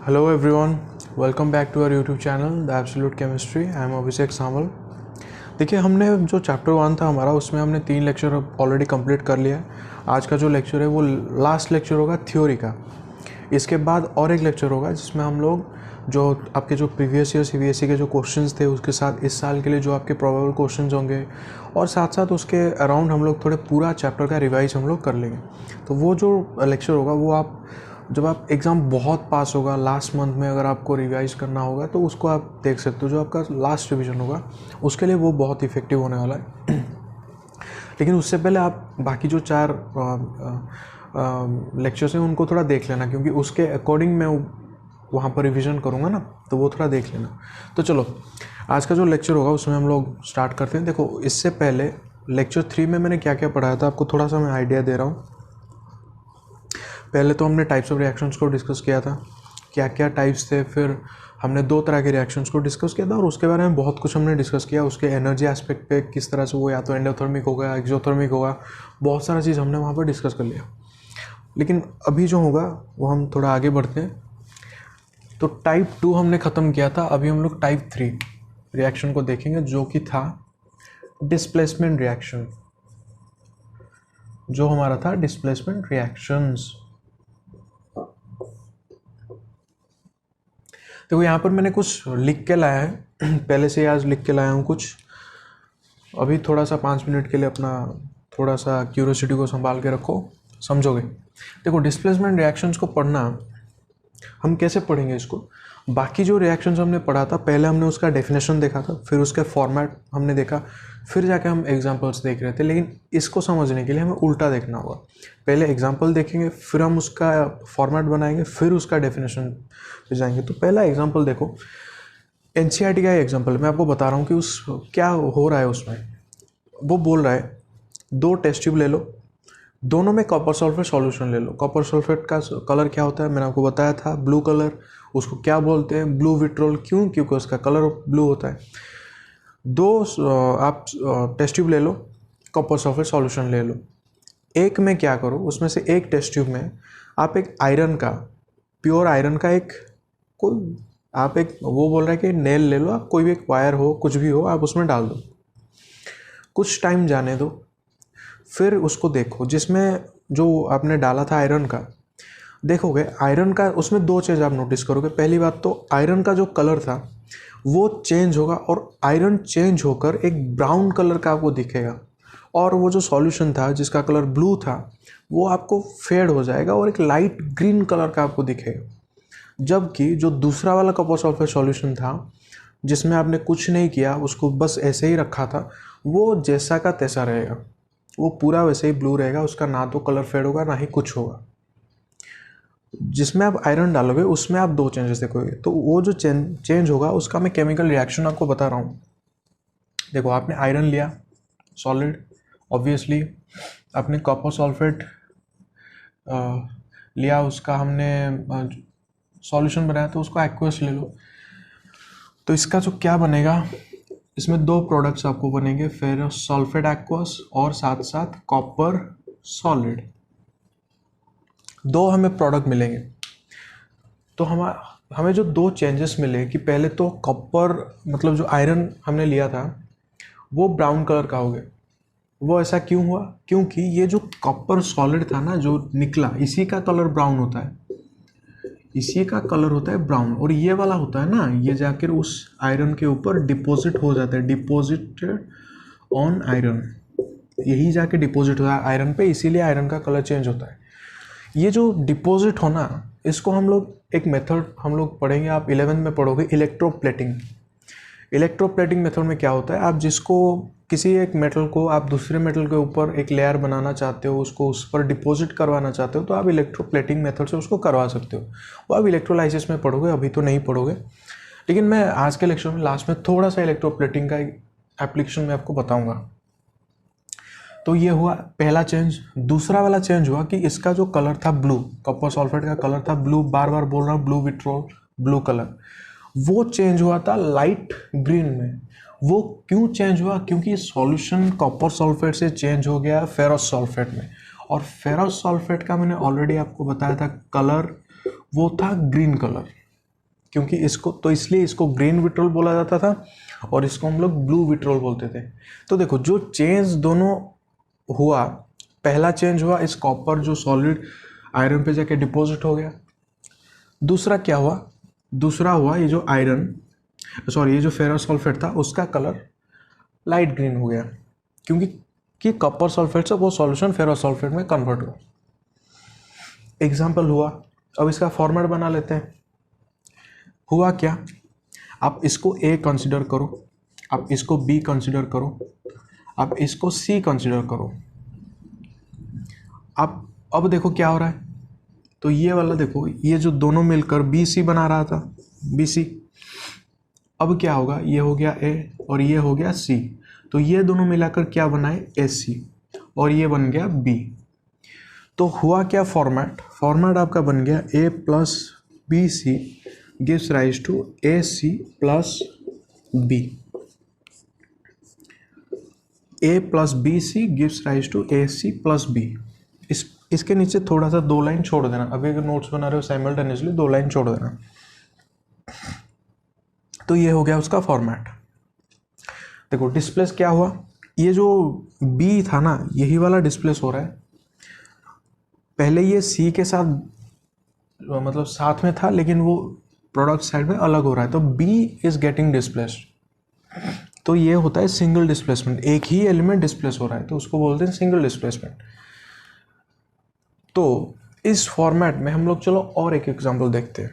Hello everyone, welcome back to our YouTube channel The Absolute Chemistry. I am अभिषेक सावल। देखिए हमने जो chapter 1 था हमारा उसमें हमने 3 लेक्चर ऑलरेडी कंप्लीट कर लिया है। आज का जो लेक्चर है वो लास्ट लेक्चर होगा थ्योरी का। इसके बाद और एक लेक्चर होगा जिसमें हम लोग जो आपके जो प्रीवियस ईयर सीबीएसई के जो क्वेश्चंस थे उसके साथ इस साल के लिए जो आपके प्रोबेबल क्वेश्चंस होंगे और साथ साथ उसके अराउंड हम लोग थोड़े पूरा चैप्टर का रिवाइज हम लोग कर लेंगे। तो वो जो लेक्चर होगा वो आप जब आप एग्ज़ाम बहुत पास होगा लास्ट मंथ में अगर आपको रिवाइज करना होगा तो उसको आप देख सकते हो। जो आपका लास्ट रिवीजन होगा उसके लिए वो बहुत इफ़ेक्टिव होने वाला है। लेकिन उससे पहले आप बाकी जो 4 लेक्चर्स हैं उनको थोड़ा देख लेना, क्योंकि उसके अकॉर्डिंग मैं वहाँ पर रिवीजन करूँगा ना, तो वो थोड़ा देख लेना। तो चलो आज का जो लेक्चर होगा उसमें हम लोग स्टार्ट करते हैं। देखो इससे पहले लेक्चर 3 में मैंने क्या क्या पढ़ाया था आपको थोड़ा सा मैं आइडिया दे रहा हूँ। पहले तो हमने टाइप्स ऑफ रिएक्शंस को डिस्कस किया था, क्या क्या टाइप्स थे। फिर हमने 2 तरह के रिएक्शंस को डिस्कस किया था और उसके बारे में बहुत कुछ हमने डिस्कस किया। उसके एनर्जी एस्पेक्ट पे किस तरह से वो या तो एंडोथर्मिक होगा या एक्सोथर्मिक होगा, बहुत सारा चीज़ हमने वहाँ पर डिस्कस कर लिया। लेकिन अभी जो होगा वो हम थोड़ा आगे बढ़ते हैं। तो टाइप 2 हमने ख़त्म किया था, अभी हम लोग टाइप 3 रिएक्शन को देखेंगे जो कि था डिस्प्लेसमेंट रिएक्शन। जो हमारा था डिस्प्लेसमेंट रिएक्शंस। देखो यहाँ पर मैंने कुछ लिख के लाया है, पहले से आज लिख के लाया हूँ कुछ। अभी थोड़ा सा 5 मिनट के लिए अपना थोड़ा सा क्यूरियोसिटी को संभाल के रखो, समझोगे। देखो डिस्प्लेसमेंट रिएक्शंस को पढ़ना हम कैसे पढ़ेंगे इसको। बाकी जो रिएक्शंस हमने पढ़ा था पहले हमने उसका डेफिनेशन देखा था, फिर उसके फॉर्मेट हमने देखा, फिर जाके हम एग्जांपल्स देख रहे थे। लेकिन इसको समझने के लिए हमें उल्टा देखना होगा। पहले एग्जांपल देखेंगे, फिर हम उसका फॉर्मेट बनाएंगे, फिर उसका डेफिनेशन पे जाएंगे। तो पहला एग्जांपल देखो, एनसीईआरटी का एग्जांपल मैं आपको बता रहा हूँ कि उस क्या हो रहा है उसमें। वो बोल रहा है 2 टेस्ट ट्यूब ले लो, दोनों में कॉपर सल्फेट सॉल्यूशन ले लो। कॉपर सल्फेट का कलर क्या होता है मैंने आपको बताया था, ब्लू कलर। उसको क्या बोलते हैं, ब्लू विट्रोल। क्यों? क्योंकि उसका कलर ब्लू होता है। 2 आप टेस्ट ट्यूब ले लो, कॉपर सल्फेट सॉल्यूशन ले लो। एक में क्या करो, उसमें से एक टेस्ट ट्यूब में आप एक आयरन का, प्योर आयरन का आप एक वो बोल रहा है कि नेल ले लो, आप कोई भी एक वायर हो कुछ भी हो आप उसमें डाल दो, कुछ टाइम जाने दो, फिर उसको देखो। जिसमें जो आपने डाला था आयरन का, देखोगे आयरन का उसमें 2 चीज़ आप नोटिस करोगे। पहली बात तो आयरन का जो कलर था वो चेंज होगा और आयरन चेंज होकर एक ब्राउन कलर का आपको दिखेगा, और वो जो सॉल्यूशन था जिसका कलर ब्लू था वो आपको फेड हो जाएगा और एक लाइट ग्रीन कलर का आपको दिखेगा। जबकि जो दूसरा वाला कॉपर सल्फेट सॉल्यूशन था जिसमें आपने कुछ नहीं किया, उसको बस ऐसे ही रखा था, वो जैसा का तैसा रहेगा, वो पूरा वैसे ही ब्लू रहेगा। उसका ना तो कलर फेड होगा ना ही कुछ होगा। जिसमें आप आयरन डालोगे उसमें आप 2 चेंजेस देखोगे। तो वो जो चेंज होगा उसका मैं केमिकल रिएक्शन आपको बता रहा हूँ। देखो आपने आयरन लिया सॉलिड, ऑब्वियसली आपने कॉपर सल्फेट लिया, उसका हमने सॉल्यूशन बनाया तो उसको एक्वस ले लो। तो इसका जो क्या बनेगा, इसमें 2 प्रोडक्ट्स आपको बनेंगे, फेरस सल्फेट एक्वस और साथ साथ कॉपर सॉलिड। 2 हमें प्रोडक्ट मिलेंगे। तो हमें जो 2 चेंजेस मिले कि पहले तो कॉपर मतलब जो आयरन हमने लिया था वो ब्राउन कलर का हो गया। वो ऐसा क्यों हुआ? क्योंकि ये जो कॉपर सॉलिड था ना जो निकला, इसी का कलर ब्राउन होता है, इसी का कलर होता है ब्राउन। और ये वाला होता है ना, ये जाकर उस आयरन के ऊपर डिपॉजिट हो जाता है, डिपॉजिटेड ऑन आयरन। यही जाके डिपॉजिट होता है आयरन पे, इसीलिए आयरन का कलर चेंज होता है। ये जो डिपॉजिट होना, इसको हम लोग एक मेथड हम लोग पढ़ेंगे, आप 11th में पढ़ोगे, इलेक्ट्रोप्लेटिंग। इलेक्ट्रोप्लेटिंग मेथड में क्या होता है, आप जिसको किसी एक मेटल को आप दूसरे मेटल के ऊपर एक लेयर बनाना चाहते हो, उसको उस पर डिपॉजिट करवाना चाहते हो, तो आप इलेक्ट्रोप्लेटिंग मेथड से उसको करवा सकते हो। वो आप इलेक्ट्रोलाइसिस में पढ़ोगे, अभी तो नहीं पढ़ोगे। लेकिन मैं आज के लेक्चर में लास्ट में थोड़ा सा इलेक्ट्रोप्लेटिंग का एप्लीकेशन में आपको बताऊँगा। तो ये हुआ पहला चेंज। दूसरा वाला चेंज हुआ कि इसका जो कलर था ब्लू, कॉपर सल्फेट का कलर था ब्लू, बार बार बोल रहा हूँ ब्लू विट्रोल, ब्लू कलर, वो चेंज हुआ था लाइट ग्रीन में। वो क्यों चेंज हुआ? क्योंकि सॉल्यूशन कॉपर सल्फेट से चेंज हो गया फेरस सल्फेट में, और फेरस सल्फेट का मैंने ऑलरेडी आपको बताया था कलर वो था ग्रीन कलर। क्योंकि इसको तो इसलिए इसको ग्रीन विट्रोल बोला जाता था और इसको हम लोग ब्लू विट्रोल बोलते थे। तो देखो जो चेंज दोनों हुआ, पहला चेंज हुआ इस कॉपर जो सॉलिड आयरन पे जाके डिपॉजिट हो गया। दूसरा क्या हुआ, दूसरा हुआ ये जो आयरन ये जो फेरस सल्फेट था उसका कलर लाइट ग्रीन हो गया, क्योंकि कि कॉपर सल्फेट से वो सॉल्यूशन फेरस सल्फेट में कन्वर्ट हुआ। एग्जाम्पल हुआ। अब इसका फॉर्मेट बना लेते हैं। हुआ क्या, आप इसको ए कंसिडर करो, आप इसको बी कंसिडर करो, आप इसको सी कंसिडर करो। आप अब देखो क्या हो रहा है, तो ये वाला देखो, ये जो दोनों मिलकर बी सी बना रहा था, बी सी, अब क्या होगा, ये हो गया ए और ये हो गया सी, तो ये दोनों मिलाकर क्या बनाए, ए सी, और ये बन गया बी। तो हुआ क्या, फॉर्मेट आपका बन गया A plus B C gives rise to A C plus B. A plus B C gives rise to A C plus B. इसके नीचे थोड़ा सा 2 लाइन छोड़ देना, अभी अगर नोट्स बना रहे हो साइमल्टेनियसली 2 लाइन छोड़ देना। तो ये हो गया उसका फॉर्मेट। देखो डिस्प्लेस क्या हुआ, ये जो बी था ना यही वाला डिस्प्लेस हो रहा है। पहले ये सी के साथ मतलब साथ में था, लेकिन वो प्रोडक्ट साइड में अलग हो रहा है, तो बी इज गेटिंग डिस्प्लेस्ड। तो ये होता है सिंगल डिस्प्लेसमेंट, एक ही एलिमेंट डिस्प्लेस हो रहा है तो उसको बोलते हैं सिंगल डिस्प्लेसमेंट। तो इस फॉर्मेट में हम लोग चलो और एक एग्जांपल देखते हैं,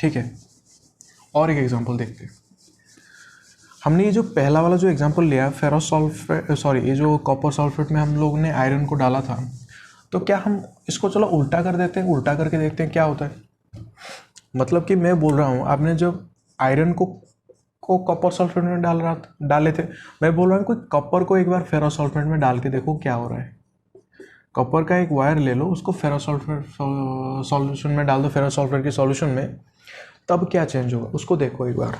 ठीक है, और एक एग्जांपल देखते हैं। हमने ये जो पहला वाला जो एग्जांपल लिया फेरस सल्फेट ये जो कॉपर सल्फेट में हम लोग ने आयरन को डाला था, तो क्या हम इसको चलो उल्टा कर देते हैं, उल्टा करके देखते हैं क्या होता है। मतलब कि मैं बोल रहा हूँ, आपने जब आयरन को कॉपर सल्फेट में डाले थे, मैं बोल रहा हूँ कोई कॉपर को एक बार फेरस सल्फेट में डाल के देखो क्या हो रहा है। कॉपर का एक वायर ले लो, उसको फेरस सल्फेट सॉल्यूशन में डाल दो, फेरस सल्फेट के सॉल्यूशन में, तब क्या चेंज होगा उसको देखो एक बार।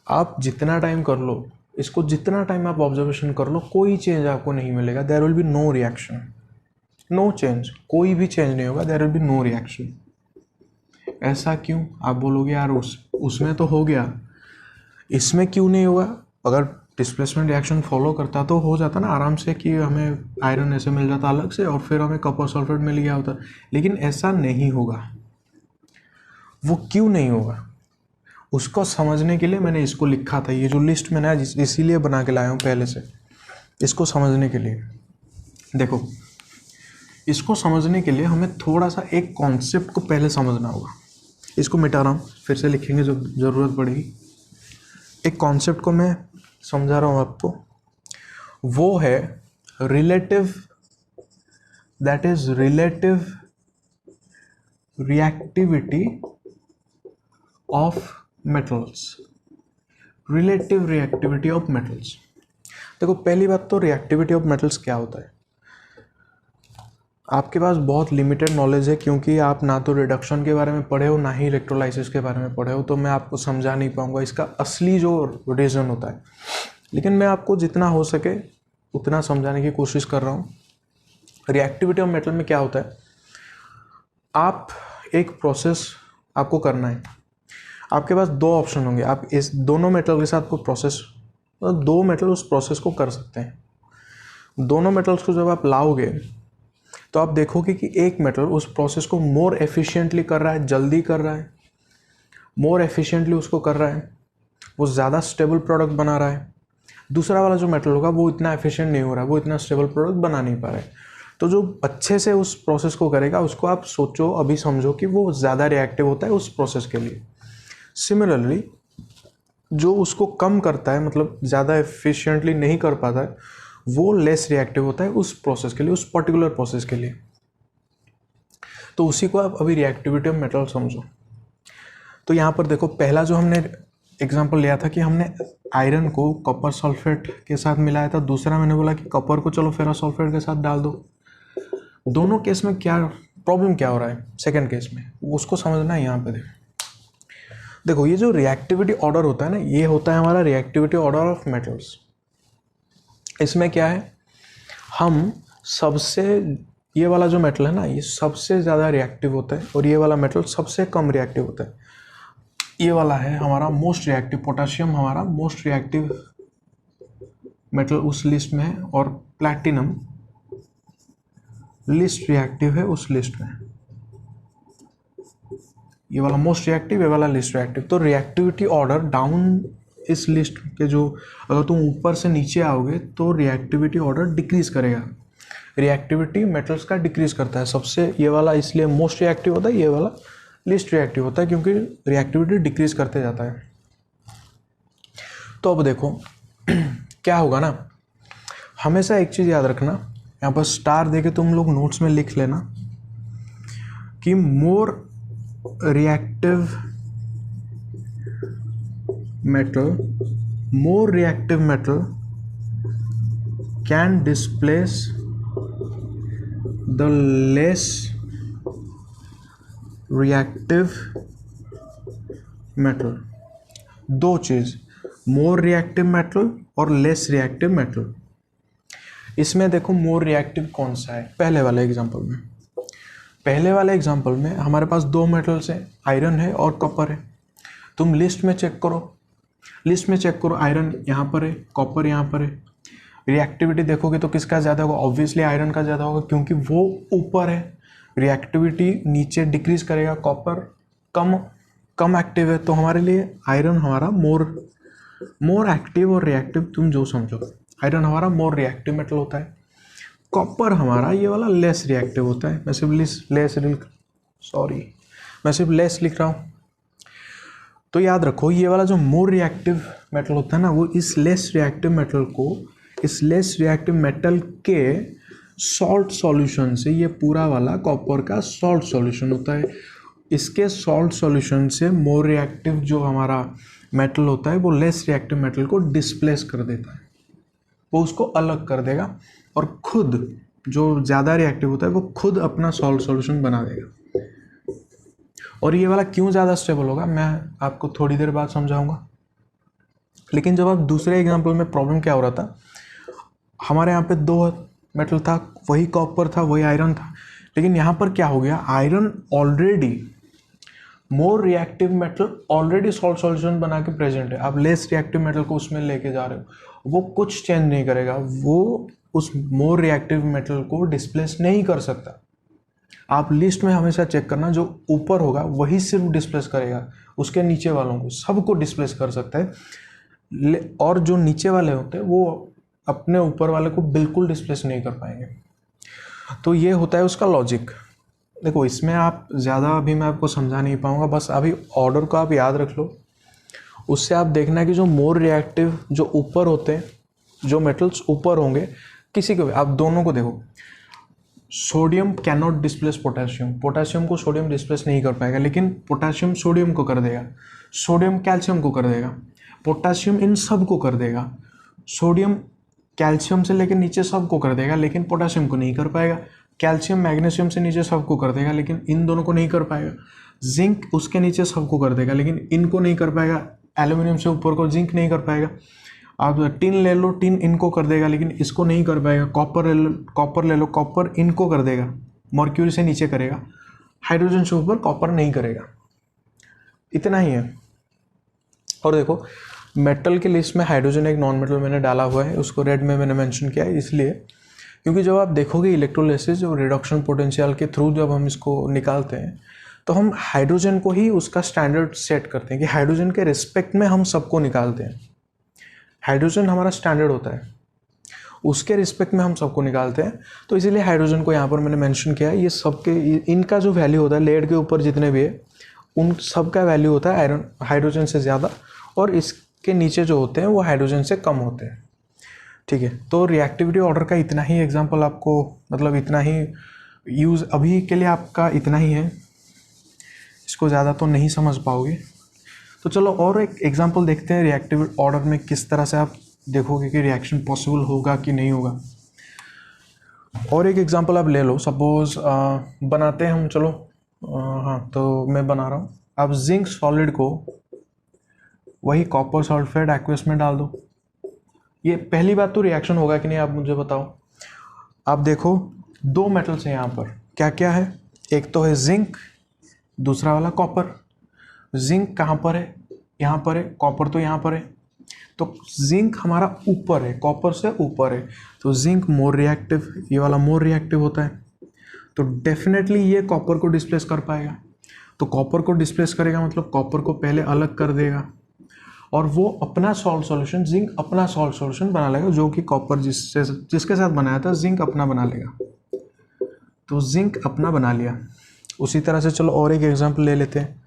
आप जितना टाइम कर लो इसको, जितना टाइम आप ऑब्जर्वेशन कर लो, कोई चेंज आपको नहीं मिलेगा। There will be no reaction, no change, कोई भी चेंज नहीं होगा, there will be no reaction. ऐसा क्यों, आप बोलोगे यार उसमें तो हो गया, इसमें क्यों नहीं होगा। अगर डिस्प्लेसमेंट रिएक्शन फॉलो करता तो हो जाता ना आराम से, कि हमें आयरन ऐसे मिल जाता अलग से और फिर हमें कॉपर सल्फेट मिल गया होता, लेकिन ऐसा नहीं होगा। वो क्यों नहीं होगा उसको समझने के लिए मैंने इसको लिखा था, ये जो लिस्ट मैंने आज इसीलिए बना के लाया हूँ पहले से, इसको समझने के लिए। देखो इसको समझने के लिए हमें थोड़ा सा एक कॉन्सेप्ट को पहले समझना होगा। इसको मिटा रहा हूँ, फिर से लिखेंगे जब ज़रूरत पड़ेगी। एक कॉन्सेप्ट को मैं समझा रहा हूँ आपको, वो है relative, that is relative reactivity of metals. Relative reactivity of metals. देखो पहली बात तो रिएक्टिविटी ऑफ मेटल्स क्या होता है, आपके पास बहुत लिमिटेड नॉलेज है, क्योंकि आप ना तो रिडक्शन के बारे में पढ़े हो ना ही इलेक्ट्रोलाइसिस के बारे में पढ़े हो, तो मैं आपको समझा नहीं पाऊंगा इसका असली जो रीज़न होता है। लेकिन मैं आपको जितना हो सके उतना समझाने की कोशिश कर रहा हूँ। रिएक्टिविटी ऑफ मेटल में क्या होता है, आप एक प्रोसेस आपको करना है, आपके पास 2 ऑप्शन होंगे, आप इस दोनों मेटल के साथ कोई प्रोसेस, मतलब 2 मेटल उस प्रोसेस को कर सकते हैं। दोनों मेटल्स को जब आप लाओगे तो आप देखोगे कि एक मेटल उस प्रोसेस को मोर एफिशिएंटली कर रहा है, जल्दी कर रहा है, मोर एफिशिएंटली उसको कर रहा है, वो ज़्यादा स्टेबल प्रोडक्ट बना रहा है। दूसरा वाला जो मेटल होगा वो इतना एफिशिएंट नहीं हो रहा है, वो इतना स्टेबल प्रोडक्ट बना नहीं पा रहा है। तो जो अच्छे से उस प्रोसेस को करेगा उसको आप सोचो, अभी समझो कि वो ज़्यादा रिएक्टिव होता है उस प्रोसेस के लिए। सिमिलरली जो उसको कम करता है, मतलब ज़्यादा एफिशिएंटली नहीं कर पाता है, वो लेस रिएक्टिव होता है उस प्रोसेस के लिए, उस पर्टिकुलर प्रोसेस के लिए। तो उसी को आप अभी रिएक्टिविटी ऑफ मेटल समझो। तो यहाँ पर देखो पहला जो हमने एग्जांपल लिया था कि हमने आयरन को कॉपर सल्फेट के साथ मिलाया था, दूसरा मैंने बोला कि कॉपर को चलो फेरस सल्फेट के साथ डाल दो। दोनों केस में क्या प्रॉब्लम क्या हो रहा है, सेकेंड केस में उसको समझना है। यहाँ पे देखो ये जो रिएक्टिविटी ऑर्डर होता है ना, ये होता है हमारा रिएक्टिविटी ऑर्डर ऑफ मेटल्स। इसमें क्या है, हम सबसे ये वाला जो मेटल है ना, ये सबसे ज़्यादा रिएक्टिव होता है और ये वाला मेटल सबसे कम रिएक्टिव होता है। ये वाला है हमारा मोस्ट रिएक्टिव, पोटेशियम हमारा मोस्ट रिएक्टिव मेटल उस लिस्ट में है, और प्लैटिनम लिस्ट रिएक्टिव है उस लिस्ट में। ये वाला मोस्ट रिएक्टिव, ये वाला लिस्ट रिएक्टिव। तो रिएक्टिविटी ऑर्डर डाउन इस लिस्ट के जो, अगर तुम ऊपर से नीचे आओगे तो रिएक्टिविटी ऑर्डर डिक्रीज करेगा। रिएक्टिविटी मेटल्स का डिक्रीज करता है सबसे, ये वाला इसलिए मोस्ट रिएक्टिव होता है, ये वाला लिस्ट रिएक्टिव होता है, क्योंकि रिएक्टिविटी डिक्रीज करते जाता है। तो अब देखो क्या होगा ना, हमेशा एक चीज़ याद रखना, यहाँ पर स्टार देके तुम लोग नोट्स में लिख लेना कि मोर reactive metal can displace the less reactive metal. दो चीज़, मोर रिएक्टिव मेटल और लेस रिएक्टिव मेटल। इसमें देखो मोर रिएक्टिव कौन सा है, पहले वाले एग्जांपल में हमारे पास दो मेटल्स हैं, आयरन है और कॉपर है। तुम लिस्ट में चेक करो, आयरन यहाँ पर है, कॉपर यहाँ पर है। रिएक्टिविटी देखोगे तो किसका ज़्यादा होगा, ऑब्वियसली आयरन का ज़्यादा होगा, क्योंकि वो ऊपर है। रिएक्टिविटी नीचे डिक्रीज करेगा, कॉपर कम एक्टिव है, तो हमारे लिए आयरन हमारा मोर एक्टिव और रिएक्टिव, तुम जो समझो। आयरन हमारा मोर रिएक्टिव मेटल होता है, कॉपर हमारा ये वाला लेस रिएक्टिव होता है। मैं सिर्फ लेस लिख रहा हूँ। तो याद रखो, ये वाला जो मोर रिएक्टिव मेटल होता है ना, वो इस लेस रिएक्टिव मेटल के सॉल्ट सॉल्यूशन से, ये पूरा वाला कॉपर का सॉल्ट सॉल्यूशन होता है, इसके सॉल्ट सॉल्यूशन से मोर रिएक्टिव जो हमारा मेटल होता है वो लेस रिएक्टिव मेटल को डिस्प्लेस कर देता है, वो उसको अलग कर देगा, और खुद जो ज़्यादा रिएक्टिव होता है वो खुद अपना सॉल्ट सॉल्यूशन बना देगा। और ये वाला क्यों ज़्यादा स्टेबल होगा मैं आपको थोड़ी देर बाद समझाऊंगा। लेकिन जब आप दूसरे एग्जांपल में, प्रॉब्लम क्या हो रहा था, हमारे यहाँ पे दो मेटल था, वही कॉपर था, वही आयरन था, लेकिन यहाँ पर क्या हो गया, आयरन ऑलरेडी मोर reactive metal already salt solution बना के प्रेजेंट है। आप लेस रिएक्टिव मेटल को उसमें लेके जा रहे हो, वो कुछ चेंज नहीं करेगा, वो उस मोर रिएक्टिव मेटल को डिस्प्लेस नहीं कर सकता। आप लिस्ट में हमेशा चेक करना, जो ऊपर होगा वही सिर्फ डिस्प्लेस करेगा, उसके नीचे वालों को सबको डिस्प्लेस कर सकता है, और जो नीचे वाले होते हैं वो अपने ऊपर वाले को बिल्कुल डिस्प्लेस नहीं कर पाएंगे। तो ये होता है उसका लॉजिक। देखो इसमें आप ज़्यादा अभी मैं आपको समझा नहीं पाऊँगा, बस अभी ऑर्डर को आप याद रख लो, उससे आप देखना कि जो मोर रिएक्टिव जो ऊपर होते हैं, जो मेटल्स ऊपर होंगे, किसी को भी आप दोनों को देखो, sodium can not displace potassium को सोडियम डिस्प्लेस नहीं कर पाएगा, लेकिन पोटेशियम सोडियम को कर देगा, सोडियम कैल्शियम को कर देगा, पोटेशियम इन सब को कर देगा, सोडियम कैल्शियम से लेकर नीचे सबको कर देगा, लेकिन पोटेशियम को नहीं कर पाएगा, कैल्शियम मैग्नीशियम से नीचे सबको कर देगा, लेकिन इन दोनों को नहीं कर पाएगा, जिंक उसके नीचे सबको कर देगा, लेकिन इनको नहीं कर पाएगा, एल्यूमिनियम से ऊपर को जिंक नहीं कर पाएगा। आप टिन ले लो, टिन इनको कर देगा, लेकिन इसको नहीं कर पाएगा। कॉपर ले लो, कॉपर इनको कर देगा, मर्क्यूरी से नीचे करेगा, हाइड्रोजन से ऊपर कॉपर नहीं करेगा। इतना ही है। और देखो मेटल के लिस्ट में हाइड्रोजन एक नॉन मेटल मैंने डाला हुआ है, उसको रेड में मैंने मेंशन किया है, इसलिए क्योंकि जब आप देखोगे इलेक्ट्रोलिसिस और रिडक्शन पोटेंशियल के थ्रू जब हम इसको निकालते हैं, तो हम हाइड्रोजन को ही उसका स्टैंडर्ड सेट करते हैं कि हाइड्रोजन के रिस्पेक्ट में हम सबको निकालते हैं। हाइड्रोजन हमारा स्टैंडर्ड होता है, उसके रिस्पेक्ट में हम सबको निकालते हैं। तो इसीलिए हाइड्रोजन को यहाँ पर मैंने मेंशन किया है। ये सबके, इनका जो वैल्यू होता है लेड के ऊपर जितने भी है, उन सब का वैल्यू होता है आयरन हाइड्रोजन से ज़्यादा, और इसके नीचे जो होते हैं वो हाइड्रोजन से कम होते हैं। ठीक है, तो रिएक्टिविटी ऑर्डर का इतना ही एग्जाम्पल आपको, मतलब इतना ही यूज़ अभी के लिए आपका इतना ही है, इसको ज़्यादा तो नहीं समझ पाओगे। तो चलो और एक एग्जांपल देखते हैं रिएक्टिव ऑर्डर में किस तरह से आप देखोगे कि रिएक्शन पॉसिबल होगा कि नहीं होगा। और एक एग्जांपल आप ले लो, सपोज बनाते हैं हम, चलो हाँ तो मैं बना रहा हूँ। आप जिंक सॉलिड को वही कॉपर सल्फेट एक्वस में डाल दो। ये पहली बात तो रिएक्शन होगा कि नहीं आप मुझे बताओ। आप देखो दो मेटल्स हैं यहाँ पर, क्या क्या है, एक तो है जिंक, दूसरा वाला कॉपर। जिंक कहाँ पर है, यहाँ पर है, कॉपर तो यहाँ पर है। तो जिंक हमारा ऊपर है, कॉपर से ऊपर है, तो जिंक मोर रिएक्टिव, ये वाला मोर रिएक्टिव होता है, तो डेफिनेटली ये कॉपर को डिस्प्लेस कर पाएगा। तो कॉपर को डिस्प्लेस करेगा मतलब कॉपर को पहले अलग कर देगा और वो अपना सॉल्ट सॉल्यूशन, जिंक अपना सॉल्ट सॉल्यूशन बना लेगा, जो कि कॉपर जिसके साथ बनाया था जिंक अपना बना लेगा। तो जिंक अपना बना लिया। उसी तरह से चलो और एक एग्जांपल ले लेते हैं।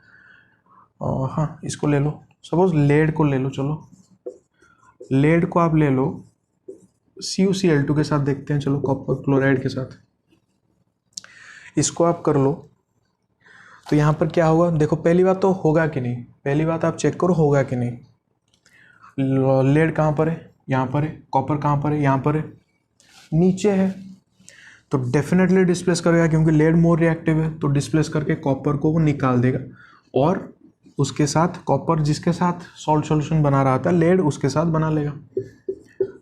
हाँ, इसको ले लो, सपोज लेड को ले लो। चलो लेड को आप ले लो CuCl2 के साथ, देखते हैं चलो कॉपर क्लोराइड के साथ, इसको आप कर लो। तो यहाँ पर क्या होगा, देखो पहली बात तो होगा कि नहीं, पहली बात आप चेक करो होगा कि नहीं। लेड कहाँ पर है, यहाँ पर है। कॉपर कहाँ पर है, यहाँ पर है, नीचे है, तो डेफिनेटली डिस्प्लेस करेगा क्योंकि लेड मोर रिएक्टिव है, तो डिस्प्लेस करके कॉपर को वो निकाल देगा और उसके साथ कॉपर जिसके साथ सॉल्ट सॉल्यूशन बना रहा था लेड, उसके साथ बना लेगा,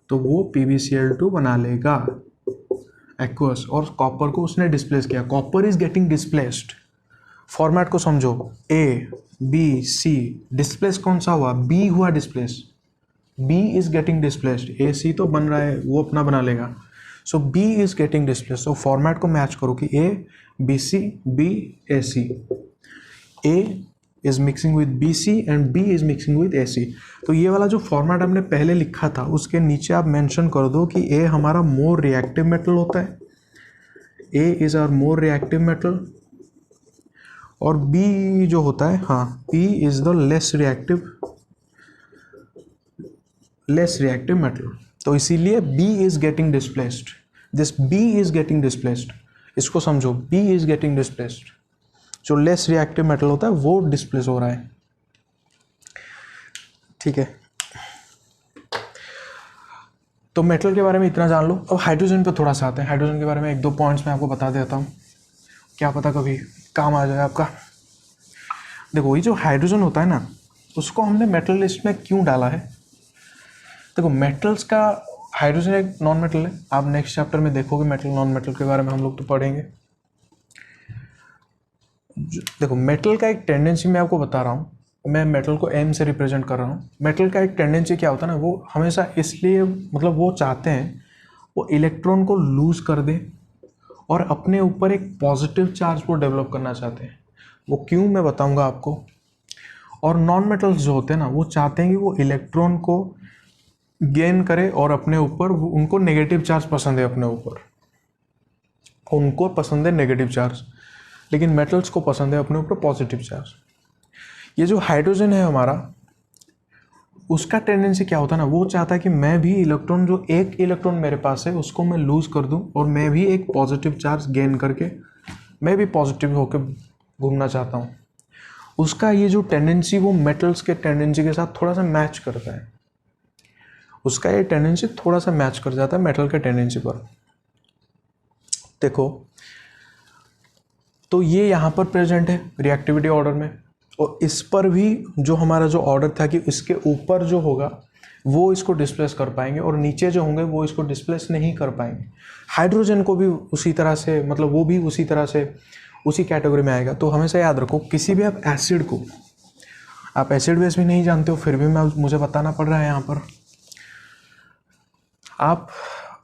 तो वो PbCl2 बना लेगा एक्वस, और कॉपर को उसने डिस्प्लेस किया। Copper is getting displaced. Format को समझो, A-B-C, डिस्प्लेस कौन सा हुआ, B हुआ displace, B is getting displaced, AC तो बन रहा है, वो अपना बना लेगा, सो B is getting displaced. So format को मैच करो कि A-B-C, B-A-C, A is mixing with BC and B is mixing with AC। तो ये वाला जो फॉर्मेट हमने पहले लिखा था उसके नीचे आप मेंशन कर दो कि A हमारा मोर रिएक्टिव मेटल होता है, A is our more reactive metal, और B जो होता है, हाँ, B is the less reactive metal. तो इसीलिए B is getting displaced, this B is getting displaced, इसको समझो, B इज गेटिंग डिस्प्लेस्ड, जो लेस रिएक्टिव मेटल होता है वो डिस्प्लेस हो रहा है। ठीक है, तो मेटल के बारे में इतना जान लो। अब हाइड्रोजन पे थोड़ा सा आते हैं। हाइड्रोजन के बारे में एक दो पॉइंट्स मैं आपको बता देता हूँ, क्या पता कभी काम आ जाए आपका। देखो ये जो हाइड्रोजन होता है ना, उसको हमने मेटल लिस्ट में क्यों डाला है। देखो मेटल्स का, हाइड्रोजन एक नॉन मेटल है, आप नेक्स्ट चैप्टर में देखोगे मेटल नॉन मेटल के बारे में हम लोग तो पढ़ेंगे। देखो मेटल का एक टेंडेंसी मैं आपको बता रहा हूँ, मैं मेटल को M से रिप्रेजेंट कर रहा हूँ। मेटल का एक टेंडेंसी क्या होता है ना, वो हमेशा इसलिए, मतलब वो चाहते हैं वो इलेक्ट्रॉन को लूज कर दें और अपने ऊपर एक पॉजिटिव चार्ज को डेवलप करना चाहते हैं। वो क्यों मैं बताऊंगा आपको। और नॉन मेटल्स जो होते हैं ना, वो चाहते हैं कि वो इलेक्ट्रॉन को गेन करे और अपने ऊपर, उनको नेगेटिव चार्ज पसंद है, अपने ऊपर उनको पसंद है नेगेटिव चार्ज, लेकिन मेटल्स को पसंद है अपने ऊपर पॉजिटिव चार्ज। ये जो हाइड्रोजन है हमारा, उसका टेंडेंसी क्या होता है ना, वो चाहता है कि मैं भी इलेक्ट्रॉन, जो एक इलेक्ट्रॉन मेरे पास है उसको मैं लूज कर दूं और मैं भी एक पॉजिटिव चार्ज गेन करके मैं भी पॉजिटिव होकर घूमना चाहता हूँ। उसका ये जो टेंडेंसी वो मेटल्स के टेंडेंसी के साथ थोड़ा सा मैच करता है, उसका ये टेंडेंसी थोड़ा सा मैच कर जाता है मेटल के टेंडेंसी पर। देखो तो ये यहाँ पर प्रेजेंट है रिएक्टिविटी ऑर्डर में, और इस पर भी जो हमारा जो ऑर्डर था कि इसके ऊपर जो होगा वो इसको डिस्प्लेस कर पाएंगे और नीचे जो होंगे वो इसको डिस्प्लेस नहीं कर पाएंगे। हाइड्रोजन को भी उसी तरह से, मतलब वो भी उसी तरह से उसी कैटेगरी में आएगा। तो हमेशा याद रखो, किसी भी आप एसिड को, आप एसिड बेस भी नहीं जानते हो फिर भी मुझे बताना पड़ रहा है यहाँ पर। आप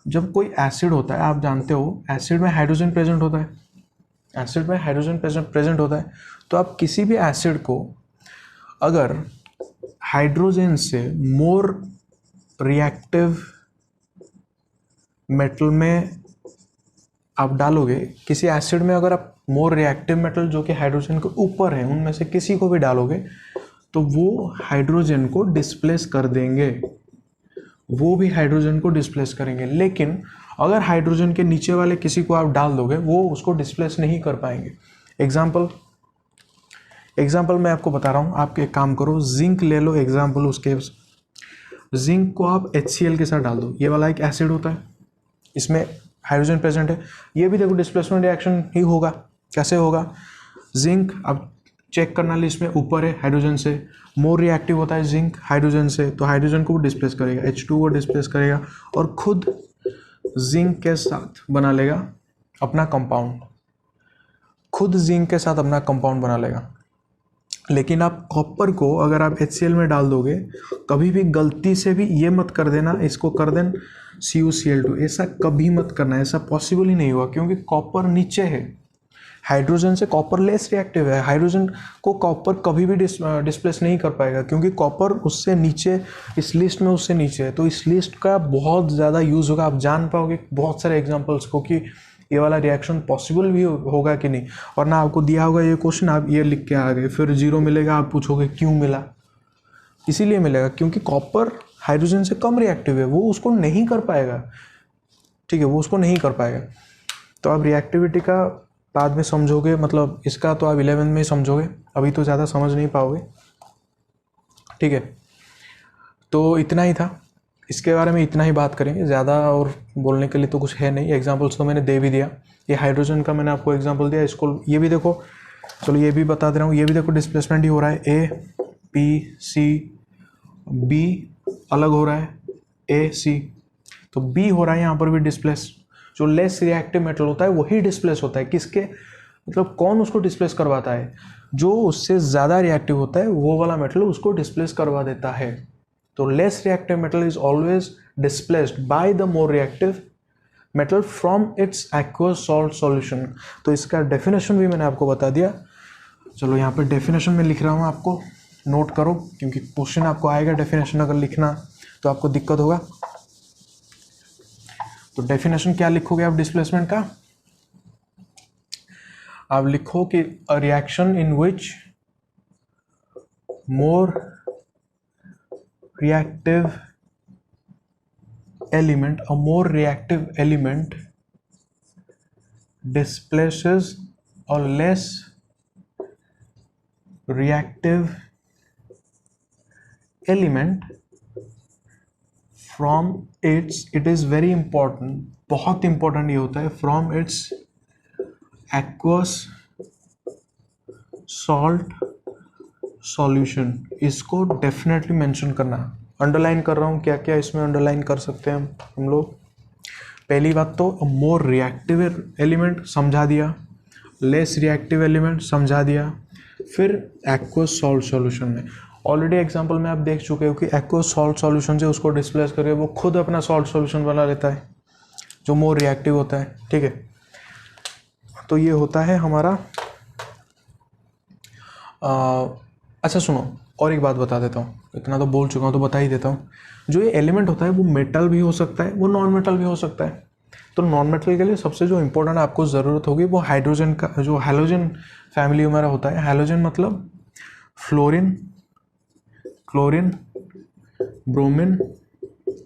जब कोई एसिड होता है, आप जानते हो एसिड में हाइड्रोजन प्रेजेंट होता है, एसिड में हाइड्रोजन प्रेजेंट होता है। तो आप किसी भी एसिड को अगर हाइड्रोजन से मोर रिएक्टिव मेटल में आप डालोगे, किसी एसिड में अगर आप मोर रिएक्टिव मेटल जो कि हाइड्रोजन के ऊपर है उनमें से किसी को भी डालोगे तो वो हाइड्रोजन को डिस्प्लेस कर देंगे, वो भी हाइड्रोजन को डिस्प्लेस करेंगे। लेकिन अगर हाइड्रोजन के नीचे वाले किसी को आप डाल दोगे वो उसको डिस्प्लेस नहीं कर पाएंगे। एग्जाम्पल मैं आपको बता रहा हूँ, आप एक काम करो, जिंक ले लो एग्जाम्पल, उसके जिंक को आप HCl के साथ डाल दो। ये वाला एक एसिड होता है, इसमें हाइड्रोजन प्रेजेंट है, ये भी देखो डिस्प्लेसमेंट रिएक्शन ही होगा। कैसे होगा, जिंक अब चेक करना ली, इसमें ऊपर है हाइड्रोजन से, मोर रिएक्टिव होता है जिंक हाइड्रोजन से, तो हाइड्रोजन को डिस्प्लेस करेगा, H2 को डिस्प्लेस करेगा और खुद जिंक के साथ बना लेगा अपना कंपाउंड, खुद जिंक के साथ अपना कंपाउंड बना लेगा। लेकिन आप कॉपर को अगर आप HCl में डाल दोगे, कभी भी गलती से भी ये मत कर देना इसको कर देना CuCl2, ऐसा कभी मत करना, ऐसा पॉसिबल ही नहीं हुआ, क्योंकि कॉपर नीचे है, हाइड्रोजन से कॉपर लेस रिएक्टिव है, हाइड्रोजन को कॉपर कभी भी डिस्प्लेस नहीं कर पाएगा, क्योंकि कॉपर उससे नीचे, इस लिस्ट में उससे नीचे है। तो इस लिस्ट का बहुत ज़्यादा यूज़ होगा, आप जान पाओगे बहुत सारे एग्जाम्पल्स को कि ये वाला रिएक्शन पॉसिबल भी होगा कि नहीं। और ना आपको दिया होगा ये क्वेश्चन, आप ये लिख के आ गए, फिर 0 मिलेगा, आप पूछोगे क्यों मिला। इसीलिए मिलेगा क्योंकि कॉपर हाइड्रोजन से कम रिएक्टिव है, वो उसको नहीं कर पाएगा, ठीक है, वो उसको नहीं कर पाएगा। तो आप रिएक्टिविटी का बाद में समझोगे, मतलब इसका तो आप 11th में ही समझोगे, अभी तो ज़्यादा समझ नहीं पाओगे, ठीक है। तो इतना ही था, इसके बारे में इतना ही बात करेंगे, ज़्यादा और बोलने के लिए तो कुछ है नहीं। एग्जांपल्स तो मैंने दे भी दिया, ये हाइड्रोजन का मैंने आपको एग्जांपल दिया, इसको ये भी देखो, चलो ये भी बता दे रहा हूँ, ये भी देखो डिस्प्लेसमेंट ही हो रहा है, A P C B अलग हो रहा है, A C, तो B हो रहा है यहाँ पर भी डिस्प्लेस। जो लेस रिएक्टिव मेटल होता है वही डिस्प्लेस होता है, किसके, मतलब कौन उसको डिस्प्लेस करवाता है, जो उससे ज़्यादा रिएक्टिव होता है वो वाला मेटल उसको डिस्प्लेस करवा देता है। तो less reactive metal is always displaced by the more reactive metal from its aqueous salt solution. तो इसका डेफिनेशन भी मैंने आपको बता दिया। चलो यहाँ पे डेफिनेशन में लिख रहा हूँ, आपको नोट करो, क्योंकि क्वेश्चन आपको आएगा डेफिनेशन अगर लिखना तो आपको दिक्कत होगा। तो डेफिनेशन क्या लिखोगे आप डिस्प्लेसमेंट का, आप लिखो कि अ reaction in which more reactive element, a more reactive element displaces a less reactive element from its, it is very important, बहुत important ये होता है, from its aqueous salt solution. इसको डेफिनेटली मेंशन करना, अंडरलाइन कर रहा हूँ, क्या क्या इसमें अंडरलाइन कर सकते हैं हम लोग। पहली बात तो मोर रिएक्टिव एलिमेंट समझा दिया, लेस रिएक्टिव एलिमेंट समझा दिया, फिर एक्वस सॉल्ट सॉल्यूशन में ऑलरेडी एग्जांपल में आप देख चुके हो कि एक्वस सॉल्ट सॉल्यूशन से उसको डिस्प्लेस करके वो खुद अपना सॉल्ट सॉल्यूशन बना लेता है जो मोर रिएक्टिव होता है, ठीक है। तो ये होता है हमारा अच्छा सुनो, और एक बात बता देता हूँ, इतना तो बोल चुका हूँ तो बता ही देता हूँ। जो ये एलिमेंट होता है वो मेटल भी हो सकता है, वो नॉन मेटल भी हो सकता है। तो नॉन मेटल के लिए सबसे जो इम्पोर्टेंट आपको ज़रूरत होगी वो हाइड्रोजन का, जो हैलोजन फैमिली हमारा होता है। हैलोजन मतलब फ्लोरीन, क्लोरीन, ब्रोमीन,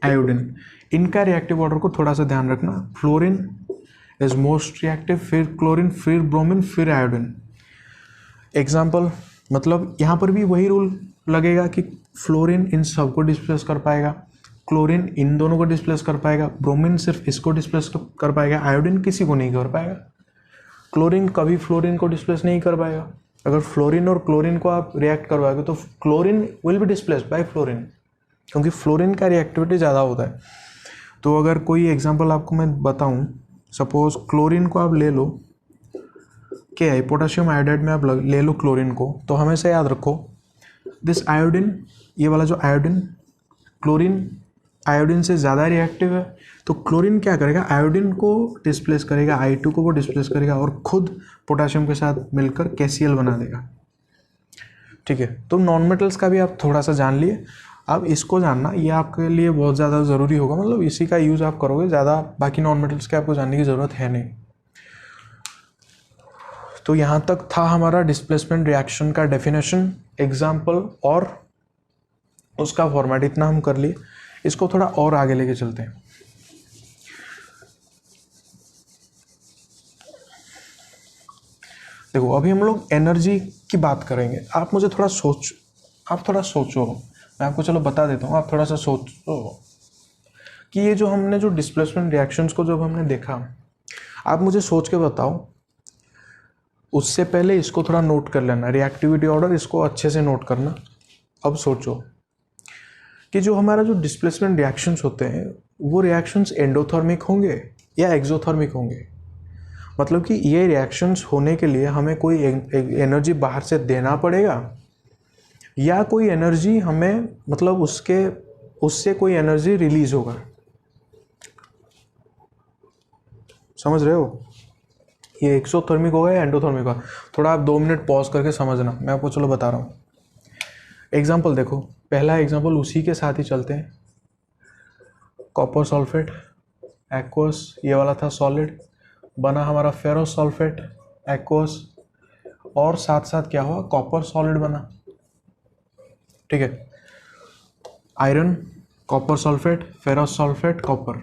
आयोडीन, इनका रिएक्टिव ऑर्डर को थोड़ा सा ध्यान रखना। फ्लोरीन इज मोस्ट रिएक्टिव, फिर क्लोरीन, फिर ब्रोमीन, फिर आयोडीन। एग्जाम्पल मतलब यहाँ पर भी वही रूल लगेगा कि फ्लोरीन इन सबको डिस्प्लेस कर पाएगा, क्लोरीन इन दोनों को डिस्प्लेस कर पाएगा, ब्रोमीन सिर्फ इसको डिस्प्लेस कर पाएगा, आयोडीन किसी को नहीं कर पाएगा, क्लोरीन कभी फ्लोरीन को डिस्प्लेस नहीं कर पाएगा। अगर फ्लोरीन और क्लोरीन को आप रिएक्ट करवाओगे तो chlorine will be displaced by fluorine, क्योंकि फ्लोरीन का रिएक्टिविटी ज़्यादा होता है। तो अगर कोई एग्जाम्पल आपको मैं बताऊँ, सपोज क्लोरीन को आप ले लो, क्या है, पोटेशियम आयोडाइड में आप ले लो क्लोरीन को, तो हमेशा याद रखो दिस आयोडीन, ये वाला जो आयोडीन, क्लोरीन आयोडीन से ज़्यादा रिएक्टिव है, तो क्लोरीन क्या करेगा, आयोडीन को डिस्प्लेस करेगा, I2 को वो डिस्प्लेस करेगा और खुद पोटेशियम के साथ मिलकर KCl बना देगा, ठीक है। तो नॉन मेटल्स का भी आप थोड़ा सा जान लिए, अब इसको जानना ये आपके लिए बहुत ज़्यादा ज़रूरी होगा, मतलब इसी का यूज़ आप करोगे, ज़्यादा बाकी नॉन मेटल्स के आपको जानने की ज़रूरत है नहीं। तो यहाँ तक था हमारा डिस्प्लेसमेंट रिएक्शन का डेफिनेशन, एग्जाम्पल और उसका फॉर्मेट, इतना हम कर लिए। इसको थोड़ा और आगे लेके चलते हैं। देखो अभी हम लोग एनर्जी की बात करेंगे। आप थोड़ा सोचो, मैं आपको चलो बता देता हूँ, आप थोड़ा सा सोचो कि ये जो हमने जो डिस्प्लेसमेंट रिएक्शंस को जब हमने देखा, आप मुझे सोच के बताओ, उससे पहले इसको थोड़ा नोट कर लेना, रिएक्टिविटी ऑर्डर इसको अच्छे से नोट करना। अब सोचो कि जो हमारा जो डिस्प्लेसमेंट रिएक्शंस होते हैं वो रिएक्शंस एंडोथर्मिक होंगे या एक्सोथर्मिक होंगे। मतलब कि ये रिएक्शंस होने के लिए हमें कोई एनर्जी बाहर से देना पड़ेगा या कोई एनर्जी हमें मतलब उससे कोई एनर्जी रिलीज होगा। समझ रहे हो? ये एक्सोथर्मिक होगा या एंडोथर्मिक होगा, थोड़ा आप 2 मिनट पॉज करके समझना, मैं आपको चलो बता रहा हूँ। एग्जाम्पल देखो, पहला एग्जाम्पल उसी के साथ ही चलते हैं। कॉपर सल्फेट एक्वस, ये वाला था सॉलिड, बना हमारा फेरस सल्फेट एक्वस, और साथ साथ क्या हुआ, कॉपर सॉलिड बना। ठीक है, iron, copper sulphate, ferrous sulphate, copper.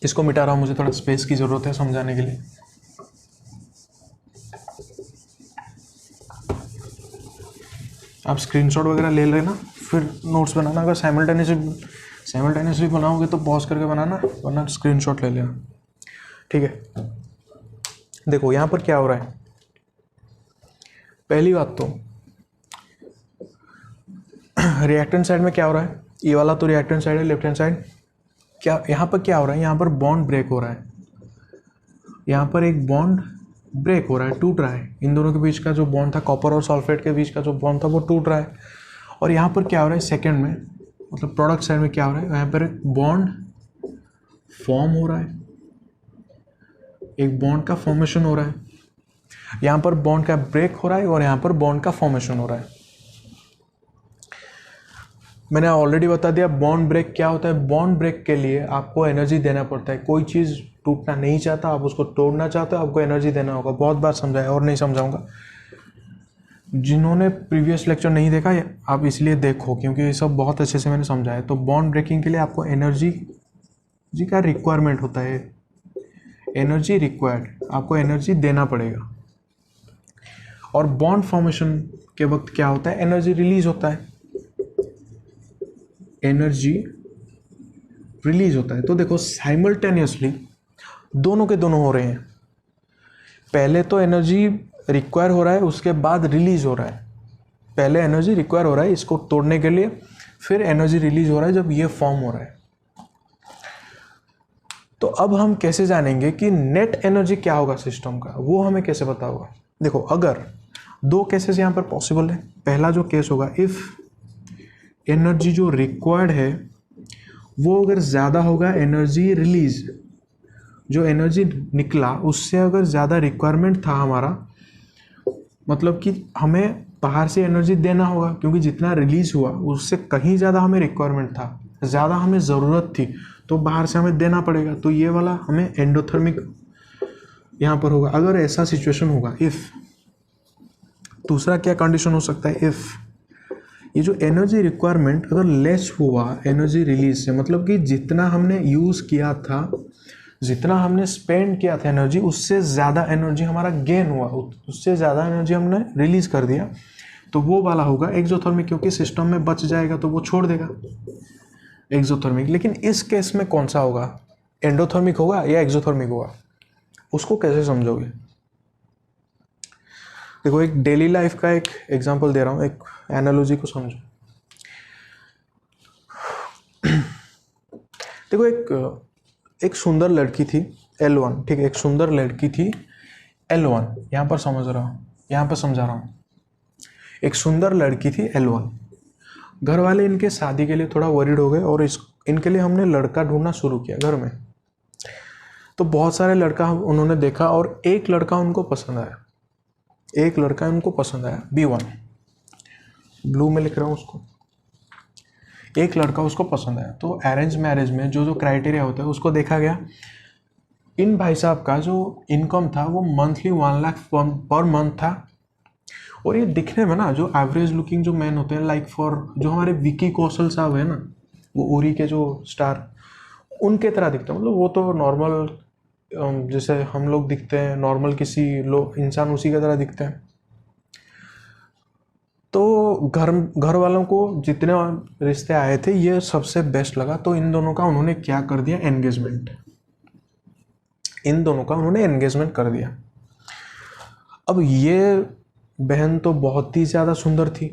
इसको मिटा रहा हूँ, मुझे थोड़ा स्पेस की जरूरत है समझाने के लिए। आप स्क्रीनशॉट वगैरह ले लेना, फिर नोट्स बनाना। अगर साइमल्टेनियसली बनाओगे तो पॉज करके बनाना, वरना स्क्रीनशॉट ले लेना। ठीक है, देखो यहाँ पर क्या हो रहा है। पहली बात तो रिएक्टेंट साइड में क्या हो रहा है, ये वाला तो रिएक्टेंट साइड है, लेफ्ट हैंड साइड। क्या यहाँ पर क्या हो रहा है, यहाँ पर बॉन्ड ब्रेक हो रहा है, यहाँ पर एक बॉन्ड ब्रेक हो रहा है, टूट रहा है। इन दोनों के बीच का जो बॉन्ड था, कॉपर और सल्फेट के बीच का जो बॉन्ड था, वो टूट रहा है। और यहाँ पर क्या हो रहा है सेकंड में, मतलब प्रोडक्ट साइड में क्या हो रहा है, यहाँ पर एक बॉन्ड फॉर्म हो रहा है, एक बॉन्ड का फॉर्मेशन हो रहा है। यहाँ पर बॉन्ड का ब्रेक हो रहा है और यहाँ पर बॉन्ड का फॉर्मेशन हो रहा है। मैंने ऑलरेडी बता दिया बॉन्ड ब्रेक क्या होता है। बॉन्ड ब्रेक के लिए आपको एनर्जी देना पड़ता है। कोई चीज़ टूटना नहीं चाहता, आप उसको तोड़ना चाहते हो, आपको एनर्जी देना होगा। बहुत बार समझाया और नहीं समझाऊंगा। जिन्होंने प्रीवियस लेक्चर नहीं देखा आप इसलिए देखो, क्योंकि ये सब बहुत अच्छे से मैंने समझाया। तो बॉन्ड ब्रेकिंग के लिए आपको एनर्जी का रिक्वायरमेंट होता है, एनर्जी रिक्वायर्ड, आपको एनर्जी देना पड़ेगा। और बॉन्ड फॉर्मेशन के वक्त क्या होता है, एनर्जी रिलीज होता है, एनर्जी रिलीज होता है। तो देखो साइमल्टेनियसली दोनों के दोनों हो रहे हैं। पहले तो एनर्जी रिक्वायर हो रहा है, उसके बाद रिलीज हो रहा है। पहले एनर्जी रिक्वायर हो रहा है इसको तोड़ने के लिए, फिर एनर्जी रिलीज हो रहा है जब ये फॉर्म हो रहा है। तो अब हम कैसे जानेंगे कि नेट एनर्जी क्या होगा सिस्टम का, वो हमें कैसे पता होगा। देखो अगर 2 केसेस यहाँ पर पॉसिबल है। पहला जो केस होगा, इफ एनर्जी जो रिक्वायर्ड है वो अगर ज़्यादा होगा, एनर्जी रिलीज, जो एनर्जी निकला उससे अगर ज़्यादा रिक्वायरमेंट था हमारा, मतलब कि हमें बाहर से एनर्जी देना होगा, क्योंकि जितना रिलीज हुआ उससे कहीं ज़्यादा हमें रिक्वायरमेंट था, ज़्यादा हमें ज़रूरत थी, तो बाहर से हमें देना पड़ेगा। तो ये वाला हमें एंडोथर्मिक यहाँ पर होगा, अगर ऐसा सिचुएशन होगा। इफ़ दूसरा क्या कंडीशन हो सकता है, इफ़ ये जो एनर्जी रिक्वायरमेंट अगर लेस हुआ एनर्जी रिलीज से, मतलब कि जितना हमने यूज़ किया था, जितना हमने स्पेंड किया था एनर्जी, उससे ज़्यादा एनर्जी हमारा गेन हुआ, उससे ज़्यादा एनर्जी हमने रिलीज कर दिया, तो वो वाला होगा एक्सोथर्मिक, क्योंकि सिस्टम में बच जाएगा तो वो छोड़ देगा, एक्सोथर्मिक। लेकिन इस केस में कौन सा होगा, एंडोथर्मिक होगा या एक्सोथर्मिक होगा, उसको कैसे समझोगे। देखो एक डेली लाइफ का एक एग्जांपल दे रहा हूँ, एक एनालॉजी को समझो। देखो एक सुंदर लड़की थी L1, ठीक है, एक सुंदर लड़की थी L1, यहाँ पर समझा रहा हूँ। एक सुंदर लड़की थी L1। घर वाले इनके शादी के लिए थोड़ा वरीड हो गए और इनके लिए हमने लड़का ढूंढना शुरू किया घर में। तो बहुत सारे लड़का उन्होंने देखा और एक लड़का उनको पसंद आया, B1, ब्लू में लिख रहा हूँ उसको। एक लड़का उसको पसंद आया, तो अरेंज मैरिज में जो क्राइटेरिया होता है उसको देखा गया। इन भाई साहब का जो इनकम था वो मंथली 1 लाख पर मंथ था, और ये दिखने में ना जो एवरेज लुकिंग जो मैन होते हैं, लाइक फॉर जो हमारे विकी कौशल साहब है ना, वो उरी के जो स्टार, उनके तरह दिखते हैं। मतलब वो तो नॉर्मल जैसे हम लोग दिखते हैं, नॉर्मल किसी इंसान उसी की तरह दिखते हैं। तो घर वालों को जितने रिश्ते आए थे ये सबसे बेस्ट लगा, तो इन दोनों का उन्होंने क्या कर दिया, एंगेजमेंट। इन दोनों का उन्होंने एंगेजमेंट कर दिया। अब ये बहन तो बहुत ही ज़्यादा सुंदर थी,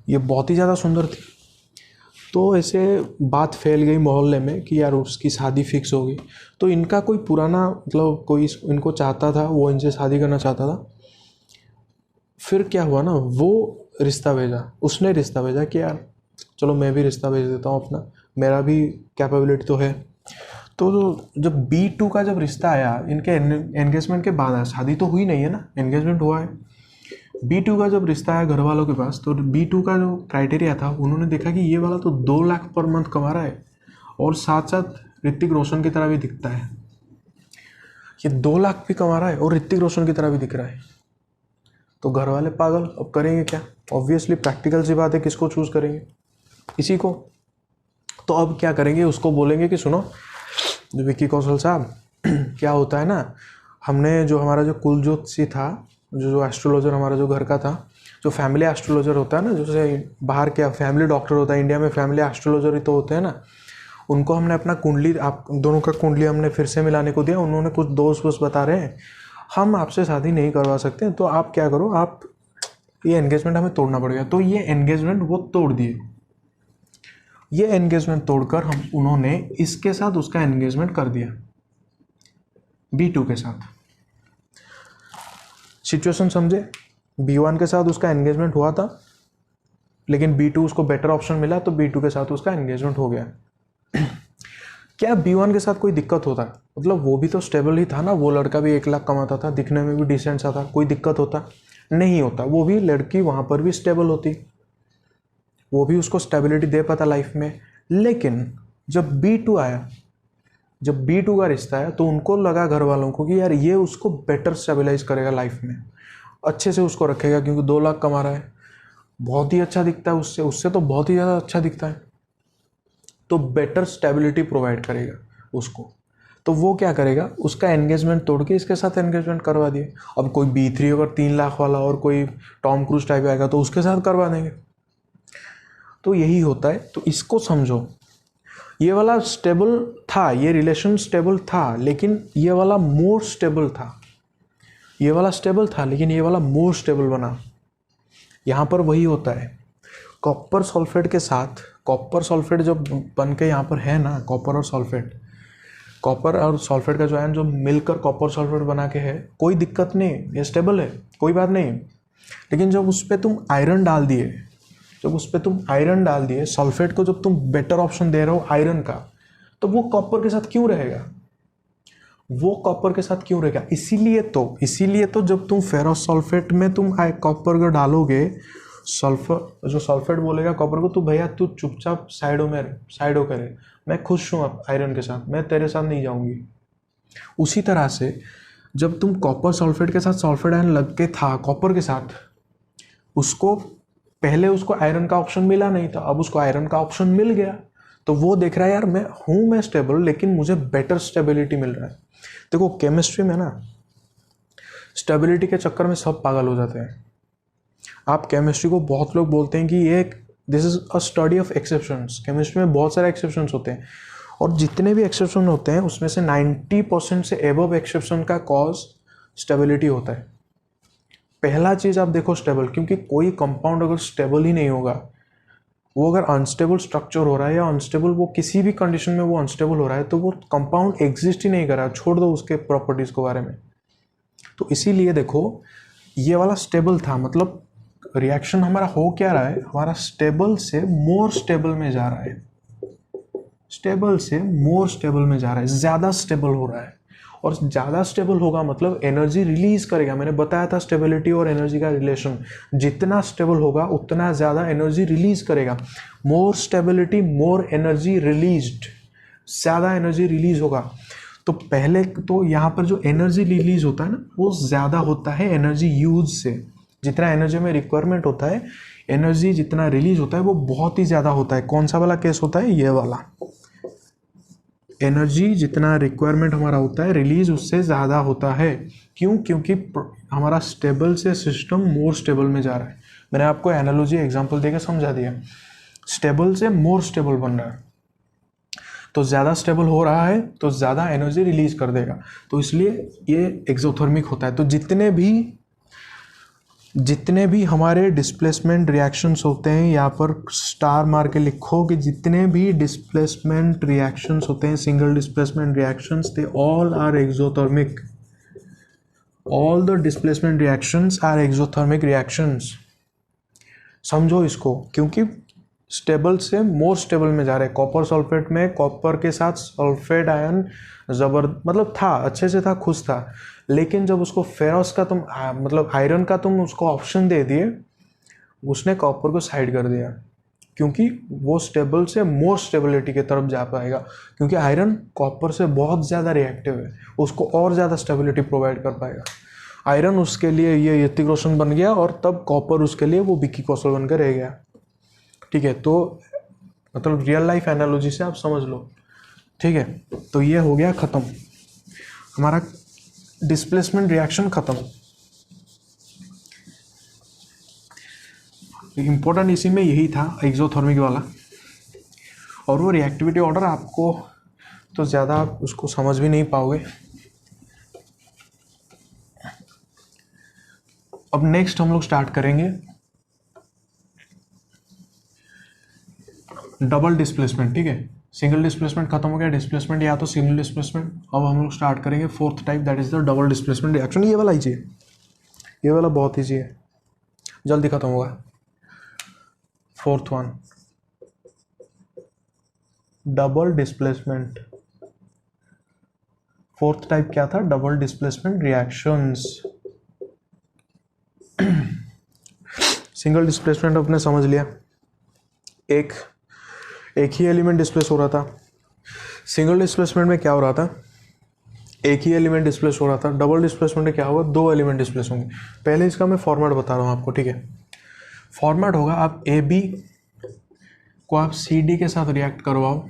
ये बहुत ही ज़्यादा सुंदर थी। तो ऐसे बात फैल गई मोहल्ले में कि यार उसकी शादी फिक्स हो गई। तो इनका कोई पुराना मतलब कोई इनको चाहता था, वो इनसे शादी करना चाहता था। फिर क्या हुआ ना, वो रिश्ता भेजा, उसने रिश्ता भेजा कि यार चलो मैं भी रिश्ता भेज देता हूँ अपना, मेरा भी कैपेबिलिटी तो है। तो जब B2 का जब रिश्ता आया, इनके एंगेजमेंट के बाद आया, शादी तो हुई नहीं है ना, एंगेजमेंट हुआ है। B2 का जब रिश्ता आया घर वालों के पास, तो B2 का जो क्राइटेरिया था, उन्होंने देखा कि ये वाला तो 2 लाख पर मंथ कमा रहा है और साथ साथ ऋतिक रोशन की तरह भी दिखता है। ये 2 लाख भी कमा रहा है और ऋतिक रोशन की तरह भी दिख रहा है। तो घर वाले पागल, अब करेंगे क्या? ऑब्वियसली प्रैक्टिकल सी बात है, किसको चूज करेंगे? इसी को। तो अब क्या करेंगे, उसको बोलेंगे कि सुनो विक्की कौशल साहब, क्या होता है ना, हमने जो हमारा जो कुलजोत सी था, जो एस्ट्रोलॉजर हमारा जो घर का था, जो फैमिली एस्ट्रोलॉजर होता है ना, जैसे बाहर क्या फैमिली डॉक्टर होता है, इंडिया में फैमिली एस्ट्रोलॉजर ही तो होते हैं ना, उनको हमने अपना कुंडली, आप दोनों का कुंडली हमने फिर से मिलाने को दिया। उन्होंने कुछ दोस्त वोस्त बता रहे हैं हम आपसे शादी नहीं करवा सकते, तो आप क्या करो, आप ये एंगेजमेंट हमें तोड़ना पड़ेगा। तो ये एंगेजमेंट वो तोड़ दिए। ये एंगेजमेंट तोड़कर उन्होंने इसके साथ उसका एंगेजमेंट कर दिया, B2 के साथ। सिचुएशन समझे? B1 के साथ उसका एंगेजमेंट हुआ था, लेकिन B2 उसको बेटर ऑप्शन मिला, तो B2 के साथ उसका एंगेजमेंट हो गया। क्या B1 के साथ कोई दिक्कत होता? मतलब वो भी तो स्टेबल ही था ना, वो लड़का भी 1 लाख कमाता था, दिखने में भी डिसेंट सा था, कोई दिक्कत होता? नहीं होता। वो भी लड़की वहाँ पर भी स्टेबल होती, वो भी उसको स्टेबिलिटी दे पाता लाइफ में। लेकिन जब B2 आया, जब B2 का रिश्ता आया, तो उनको लगा घर वालों को कि यार ये उसको बेटर स्टेबलाइज करेगा लाइफ में, अच्छे से उसको रखेगा, क्योंकि 2 लाख कमा रहा है, बहुत ही अच्छा दिखता है, उससे तो बहुत ही ज़्यादा अच्छा दिखता है, तो बेटर स्टेबिलिटी प्रोवाइड करेगा उसको। तो वो क्या करेगा, उसका एंगेजमेंट तोड़ के इसके साथ एंगेजमेंट करवा दिए। अब कोई B3 अगर 3 लाख वाला और कोई टॉम क्रूज टाइप आएगा तो उसके साथ करवा देंगे। तो यही होता है। तो इसको समझो, ये वाला स्टेबल था, ये रिलेशन स्टेबल था, लेकिन ये वाला मोर स्टेबल था। ये वाला स्टेबल था लेकिन ये वाला मोर स्टेबल बना। यहाँ पर वही होता है, कॉपर सल्फेट के साथ, कॉपर सल्फेट जब बन के यहाँ पर है ना, कॉपर और सल्फेट, कॉपर और सल्फेट का जो आयन जो मिलकर कॉपर सल्फेट बना के है, कोई दिक्कत नहीं, ये स्टेबल है, कोई बात नहीं। लेकिन जब उस पर तुम आयरन डाल दिए, जब उस पर तुम आयरन डाल दिए, सल्फेट को जब तुम बेटर ऑप्शन दे रहे हो आयरन का, तो वो कॉपर के साथ क्यों रहेगा? वो कॉपर के साथ क्यों रहेगा? इसीलिए तो जब तुम फेरस सल्फेट में तुम कॉपर को डालोगे, सल्फर जो सल्फेट बोलेगा कॉपर को, तू भैया तू चुपचाप साइड हो करे, मैं खुश हूँ आयरन के साथ, मैं तेरे साथ नहीं जाऊंगी। उसी तरह से जब तुम कॉपर सल्फेट के साथ सल्फेट आयन लग के था कॉपर के साथ, उसको पहले उसको आयरन का ऑप्शन मिला नहीं था, अब उसको आयरन का ऑप्शन मिल गया, तो वो देख रहा है यार मैं स्टेबल, लेकिन मुझे बेटर स्टेबिलिटी मिल रहा है। देखो केमिस्ट्री में ना, स्टेबिलिटी के चक्कर में सब पागल हो जाते हैं। आप केमिस्ट्री को, बहुत लोग बोलते हैं कि ये this is a study of exceptions. Chemistry में बहुत सारे एक्सेप्शंस होते हैं, और जितने भी एक्सेप्शन होते हैं उसमें से 90% से एबव एक्सेप्शन का कॉज स्टेबिलिटी होता है। पहला चीज आप देखो स्टेबल, क्योंकि कोई कंपाउंड अगर स्टेबल ही नहीं होगा, वो अगर अनस्टेबल स्ट्रक्चर हो रहा है या अनस्टेबल, वो किसी भी कंडीशन में वो अनस्टेबल हो रहा है, तो वो कंपाउंड एग्जिस्ट ही नहीं कर रहा, छोड़ दो उसके प्रॉपर्टीज के बारे में। तो इसीलिए देखो ये वाला स्टेबल था, मतलब रिएक्शन हमारा हो क्या रहा है, हमारा स्टेबल से मोर स्टेबल में जा रहा है, स्टेबल से मोर स्टेबल में जा रहा है, ज्यादा स्टेबल हो रहा है। और ज़्यादा स्टेबल होगा मतलब एनर्जी रिलीज करेगा। मैंने बताया था स्टेबिलिटी और एनर्जी का रिलेशन, जितना स्टेबल होगा उतना ज़्यादा एनर्जी रिलीज करेगा। More stability more energy released, ज़्यादा एनर्जी रिलीज होगा। तो पहले तो यहाँ पर जो एनर्जी रिलीज होता है ना, वो ज़्यादा होता है एनर्जी यूज से। जितना एनर्जी में रिक्वायरमेंट होता है, एनर्जी जितना रिलीज होता है वो बहुत ही ज़्यादा होता है। कौन सा वाला केस होता है? ये वाला। एनर्जी जितना रिक्वायरमेंट हमारा होता है, रिलीज उससे ज़्यादा होता है। क्यों? क्योंकि हमारा स्टेबल से सिस्टम मोर स्टेबल में जा रहा है। मैंने आपको एनालॉजी एग्जांपल देकर समझा दिया। स्टेबल से मोर स्टेबल बन रहा है, तो ज़्यादा स्टेबल हो रहा है तो ज़्यादा एनर्जी रिलीज कर देगा, तो इसलिए ये एक्सोथर्मिक होता है। तो जितने भी जितने भी हमारे डिस्प्लेसमेंट रिएक्शंस होते हैं, यहाँ पर स्टार मार के लिखो कि जितने भी डिस्प्लेसमेंट रिएक्शंस होते हैं, single displacement reactions, they all are exothermic. All the displacement reactions are exothermic reactions. समझो इसको, क्योंकि स्टेबल से मोर स्टेबल में जा रहे हैं. कॉपर सल्फेट में कॉपर के साथ सल्फेट आयन मतलब था, अच्छे से था, खुश था. लेकिन जब उसको फेरस का तुम मतलब आयरन का तुम उसको ऑप्शन दे दिए, उसने कॉपर को साइड कर दिया, क्योंकि वो स्टेबल से मोर स्टेबिलिटी की तरफ जा पाएगा. क्योंकि आयरन कॉपर से बहुत ज़्यादा रिएक्टिव है, उसको और ज़्यादा स्टेबिलिटी प्रोवाइड कर पाएगा. आयरन उसके लिए ये ऋतिक रोशन बन गया, और तब कॉपर उसके लिए वो विक्की कौशल बनकर रह गया. ठीक है, तो मतलब रियल लाइफ एनालॉजी से आप समझ लो. ठीक है, तो ये हो गया ख़त्म, हमारा डिस्प्लेसमेंट रिएक्शन ख़त्म. इम्पोर्टेंट इसी में यही था, एक्सोथर्मिक वाला. और वो रिएक्टिविटी ऑर्डर आपको तो ज़्यादा आप उसको समझ भी नहीं पाओगे. अब नेक्स्ट हम लोग स्टार्ट करेंगे डबल डिस्प्लेसमेंट. ठीक है, सिंगल डिस्प्लेसमेंट खत्म हो गया, डिस्प्लेसमेंट या तो सिंगल डिस्प्लेसमेंट. अब हम लोग स्टार्ट करेंगे fourth type, that is the double displacement reaction. ये वाला ईजी है, ये वाला बहुत ईजी है, जल्दी खत्म होगा. Fourth one, double displacement. Fourth type क्या था? Double displacement reactions. Single displacement अपने समझ लिया, एक ही एलिमेंट डिस्प्लेस हो रहा था. सिंगल डिस्प्लेसमेंट में क्या हो रहा था? एक ही एलिमेंट डिस्प्लेस हो रहा था. डबल डिस्प्लेसमेंट में क्या होगा? दो एलिमेंट डिस्प्लेस होंगे. पहले इसका मैं फॉर्मेट बता रहा हूँ आपको. ठीक है, फॉर्मेट होगा, आप ए बी को आप सी डी के साथ रिएक्ट करवाओ,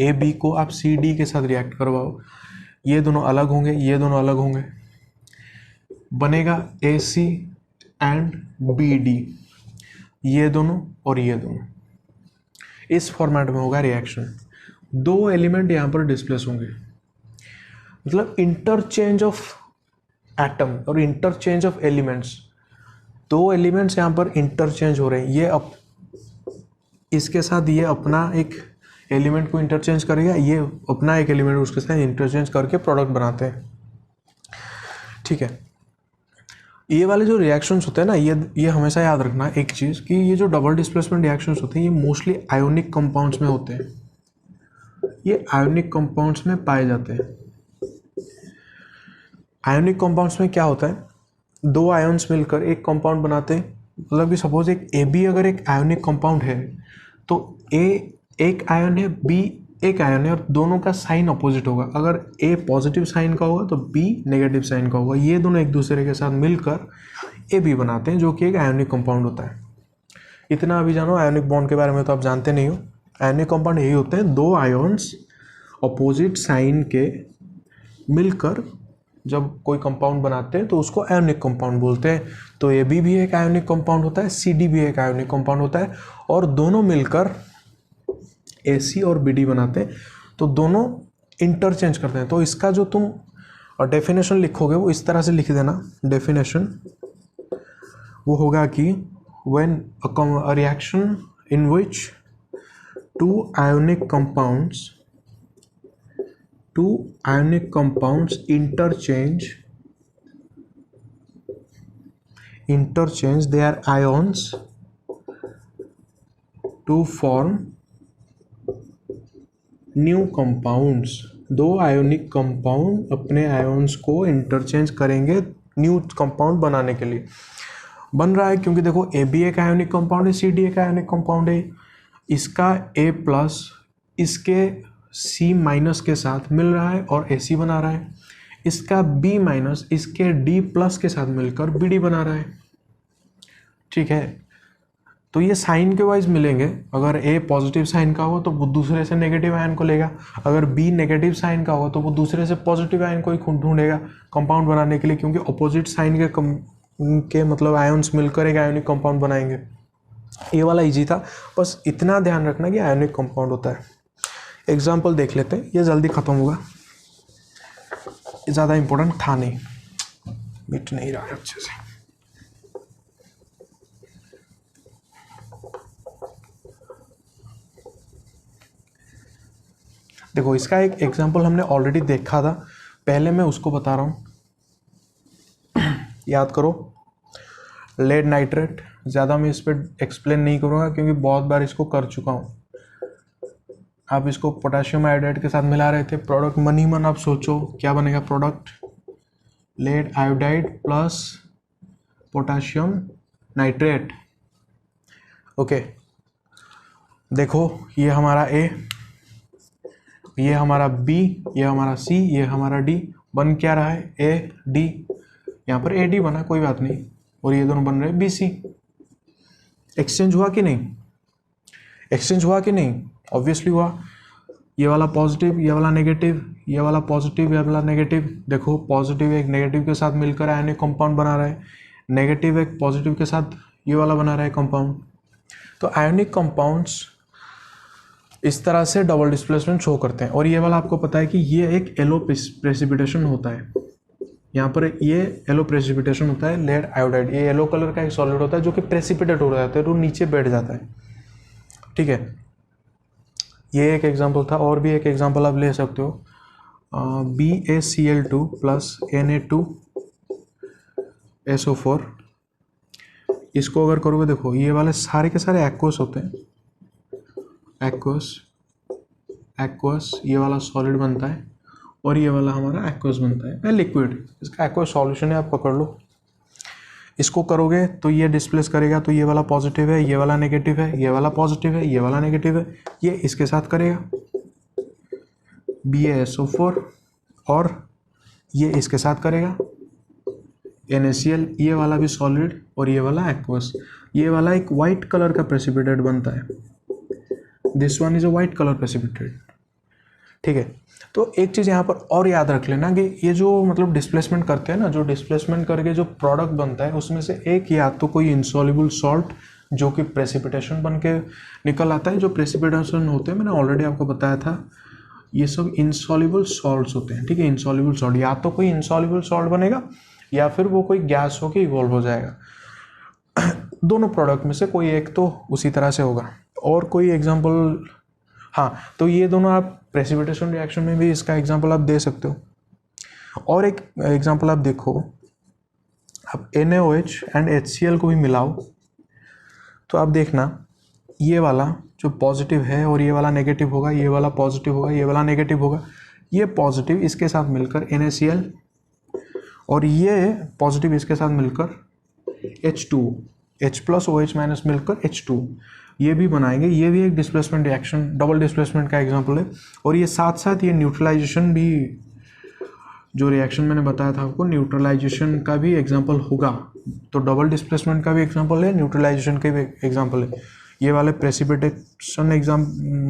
ए बी को आप सी डी के साथ रिएक्ट करवाओ. ये दोनों अलग होंगे, ये दोनों अलग होंगे, बनेगा ए सी एंड बी डी. ये दोनों और ये दोनों, इस फॉर्मेट में होगा रिएक्शन. दो एलिमेंट यहाँ पर डिस्प्लेस होंगे, मतलब इंटरचेंज ऑफ एटम और इंटरचेंज ऑफ एलिमेंट्स. दो एलिमेंट्स यहाँ पर इंटरचेंज हो रहे हैं. ये इसके साथ ये अपना एक एलिमेंट को इंटरचेंज करेगा, ये अपना एक एलिमेंट उसके साथ इंटरचेंज करके प्रोडक्ट बनाते हैं. ठीक है, ये वाले जो रिएक्शंस होते हैं ना, ये हमेशा याद रखना एक चीज़, कि ये जो डबल डिस्प्लेसमेंट रिएक्शंस होते हैं, ये मोस्टली आयोनिक कंपाउंड्स में होते हैं. ये आयोनिक कंपाउंड्स में पाए जाते हैं. आयोनिक कंपाउंड्स में क्या होता है? दो आयन्स मिलकर एक कंपाउंड बनाते हैं. मतलब कि सपोज एक ए बी अगर एक आयोनिक कंपाउंड है, तो ए एक आयन है, बी एक आयन है, और दोनों का साइन अपोजिट होगा. अगर ए पॉजिटिव साइन का होगा तो बी नेगेटिव साइन का होगा. ये दोनों एक दूसरे के साथ मिलकर ए बी बनाते हैं, जो कि एक आयोनिक कंपाउंड होता है. इतना अभी जानो, आयोनिक बॉन्ड के बारे में तो आप जानते नहीं हो. आयोनिक कंपाउंड यही होते हैं, दो आयन्स अपोजिट साइन के मिलकर जब कोई कंपाउंड बनाते हैं तो उसको आयोनिक कंपाउंड बोलते हैं. तो ए बी भी एक आयोनिक कंपाउंड होता है, सी डी भी एक आयोनिक कंपाउंड होता है, और दोनों मिलकर ए सी और बी डी बनाते हैं. तो दोनों इंटरचेंज करते हैं. तो इसका जो तुम डेफिनेशन लिखोगे वो इस तरह से लिख देना. डेफिनेशन वो होगा कि when a reaction in which two ionic compounds interchange their ions to form new compounds. दो आयोनिक कंपाउंड अपने आयन्स को इंटरचेंज करेंगे न्यू कंपाउंड बनाने के लिए. बन रहा है क्योंकि देखो, ए बी एक आयोनिक कंपाउंड है, सी डी एक आयोनिक कंपाउंड है. इसका ए प्लस इसके सी माइनस के साथ मिल रहा है और ए सी बना रहा है. इसका बी माइनस इसके डी प्लस के साथ मिलकर बी डी बना रहा है. ठीक है, तो ये साइन के वाइज मिलेंगे. अगर ए पॉजिटिव साइन का हो तो वो दूसरे से नेगेटिव आयन को लेगा, अगर बी नेगेटिव साइन का हो तो वो दूसरे से पॉजिटिव आयन को ही ढूंढेगा कंपाउंड बनाने के लिए, क्योंकि अपोजिट साइन के मतलब आयन्स मिलकर एक आयोनिक कंपाउंड बनाएंगे. ये वाला इजी था, बस इतना ध्यान रखना कि आयोनिक कंपाउंड होता है. एग्जाम्पल देख लेते हैं, ये जल्दी खत्म होगा, ज़्यादा इंपॉर्टेंट था नहीं, मिट नहीं रहा है अच्छे से. देखो इसका एक एग्जांपल हमने ऑलरेडी देखा था, पहले मैं उसको बता रहा हूँ, याद करो। लेड नाइट्रेट, ज़्यादा मैं इस पर एक्सप्लेन नहीं करूँगा क्योंकि बहुत बार इसको कर चुका हूँ। आप इसको पोटेशियम आयोडाइड के साथ मिला रहे थे, प्रोडक्ट मनी मन आप सोचो क्या बनेगा product, lead iodide plus potassium nitrate. Okay, देखो ये हमारा ए, ये हमारा बी, ये हमारा सी, ये हमारा डी, बन क्या रहा है ए डी, यहाँ पर ए डी बना, कोई बात नहीं, और ये दोनों बन रहे बी सी। एक्सचेंज हुआ कि नहीं, एक्सचेंज हुआ कि नहीं, ऑब्वियसली हुआ। ये वाला पॉजिटिव, ये वाला नेगेटिव, ये वाला पॉजिटिव, ये वाला नेगेटिव, देखो पॉजिटिव एक नेगेटिव के साथ मिलकर आयनिक कंपाउंड बना रहा है, नेगेटिव एक पॉजिटिव के साथ ये वाला बना रहा है कंपाउंड। तो आयनिक कंपाउंड्स इस तरह से डबल डिस्प्लेसमेंट शो करते हैं। और ये वाला आपको पता है कि ये एक येलो प्रेसिपिटेशन होता है, यहाँ पर ये येलो प्रेसिपिटेशन होता है लेड आयोडाइड, ये येलो कलर का एक सॉलिड होता है जो कि प्रेसिपिटेट हो जाता है, तो नीचे बैठ जाता है, ठीक है। ये एक एग्जांपल था, और भी एक एग्जांपल आप ले सकते हो, BaCl2 प्लस Na2SO4, इसको अगर करोगे देखो ये वाले सारे के सारे एक्वस होते हैं, एक्वस ये वाला सॉलिड बनता है और ये वाला हमारा एक्वस बनता है लिक्विड, इसका एक्वस सॉल्यूशन है, आप पकड़ लो। इसको करोगे तो ये डिस्प्लेस करेगा, तो ये वाला पॉजिटिव है, ये वाला नेगेटिव है, ये वाला पॉजिटिव है, ये वाला नेगेटिव है, ये इसके साथ करेगा BaSO4, और ये इसके साथ करेगा NaCl, ये वाला भी सॉलिड और ये वाला एक्वस, ये वाला एक वाइट कलर का प्रेसिपिटेट बनता है, this one is a white colour precipitate, ठीक है। तो एक चीज़ यहाँ पर और याद रख लेना कि ये जो मतलब डिस्प्लेसमेंट करते हैं ना, जो डिस्प्लेसमेंट करके जो प्रोडक्ट बनता है उसमें से एक या तो कोई इनसॉल्युबल सॉल्ट जो कि प्रेसिपिटेशन बन के निकल आता है, जो प्रेसिपिटेशन होते हैं मैंने ऑलरेडी आपको बताया था, ये सब इनसॉल्युबल सॉल्ट्स होते हैं, ठीक है। इनसॉल्युबल सॉल्ट या तो कोई इनसॉल्युबल सॉल्ट बनेगा या फिर वो कोई गैस होकर इवॉल्व हो जाएगा, दोनों प्रोडक्ट में से कोई एक तो उसी तरह से होगा। और कोई एग्जांपल, हाँ, तो ये दोनों आप प्रेसिपिटेशन रिएक्शन में भी इसका एग्जांपल आप दे सकते हो। और एक एग्जांपल आप देखो, आप NaOH एंड HCl को भी मिलाओ तो आप देखना ये वाला जो पॉजिटिव है और ये वाला नेगेटिव होगा, ये वाला पॉजिटिव होगा, ये वाला नेगेटिव होगा, ये पॉजिटिव इसके साथ मिलकर NaCl और ये पॉजिटिव इसके साथ मिलकर H2, H plus OH minus मिलकर H2, ये भी बनाएंगे, ये भी एक डिस्प्लेसमेंट रिएक्शन, डबल डिस्प्लेसमेंट का एग्जांपल है। और ये साथ साथ ये न्यूट्रलाइजेशन भी, जो रिएक्शन मैंने बताया था आपको, न्यूट्रलाइजेशन का भी एग्जांपल होगा, तो डबल डिस्प्लेसमेंट का भी एग्जांपल है, न्यूट्रलाइजेशन का भी एग्जांपल है, ये वाले प्रेसिपिटेशन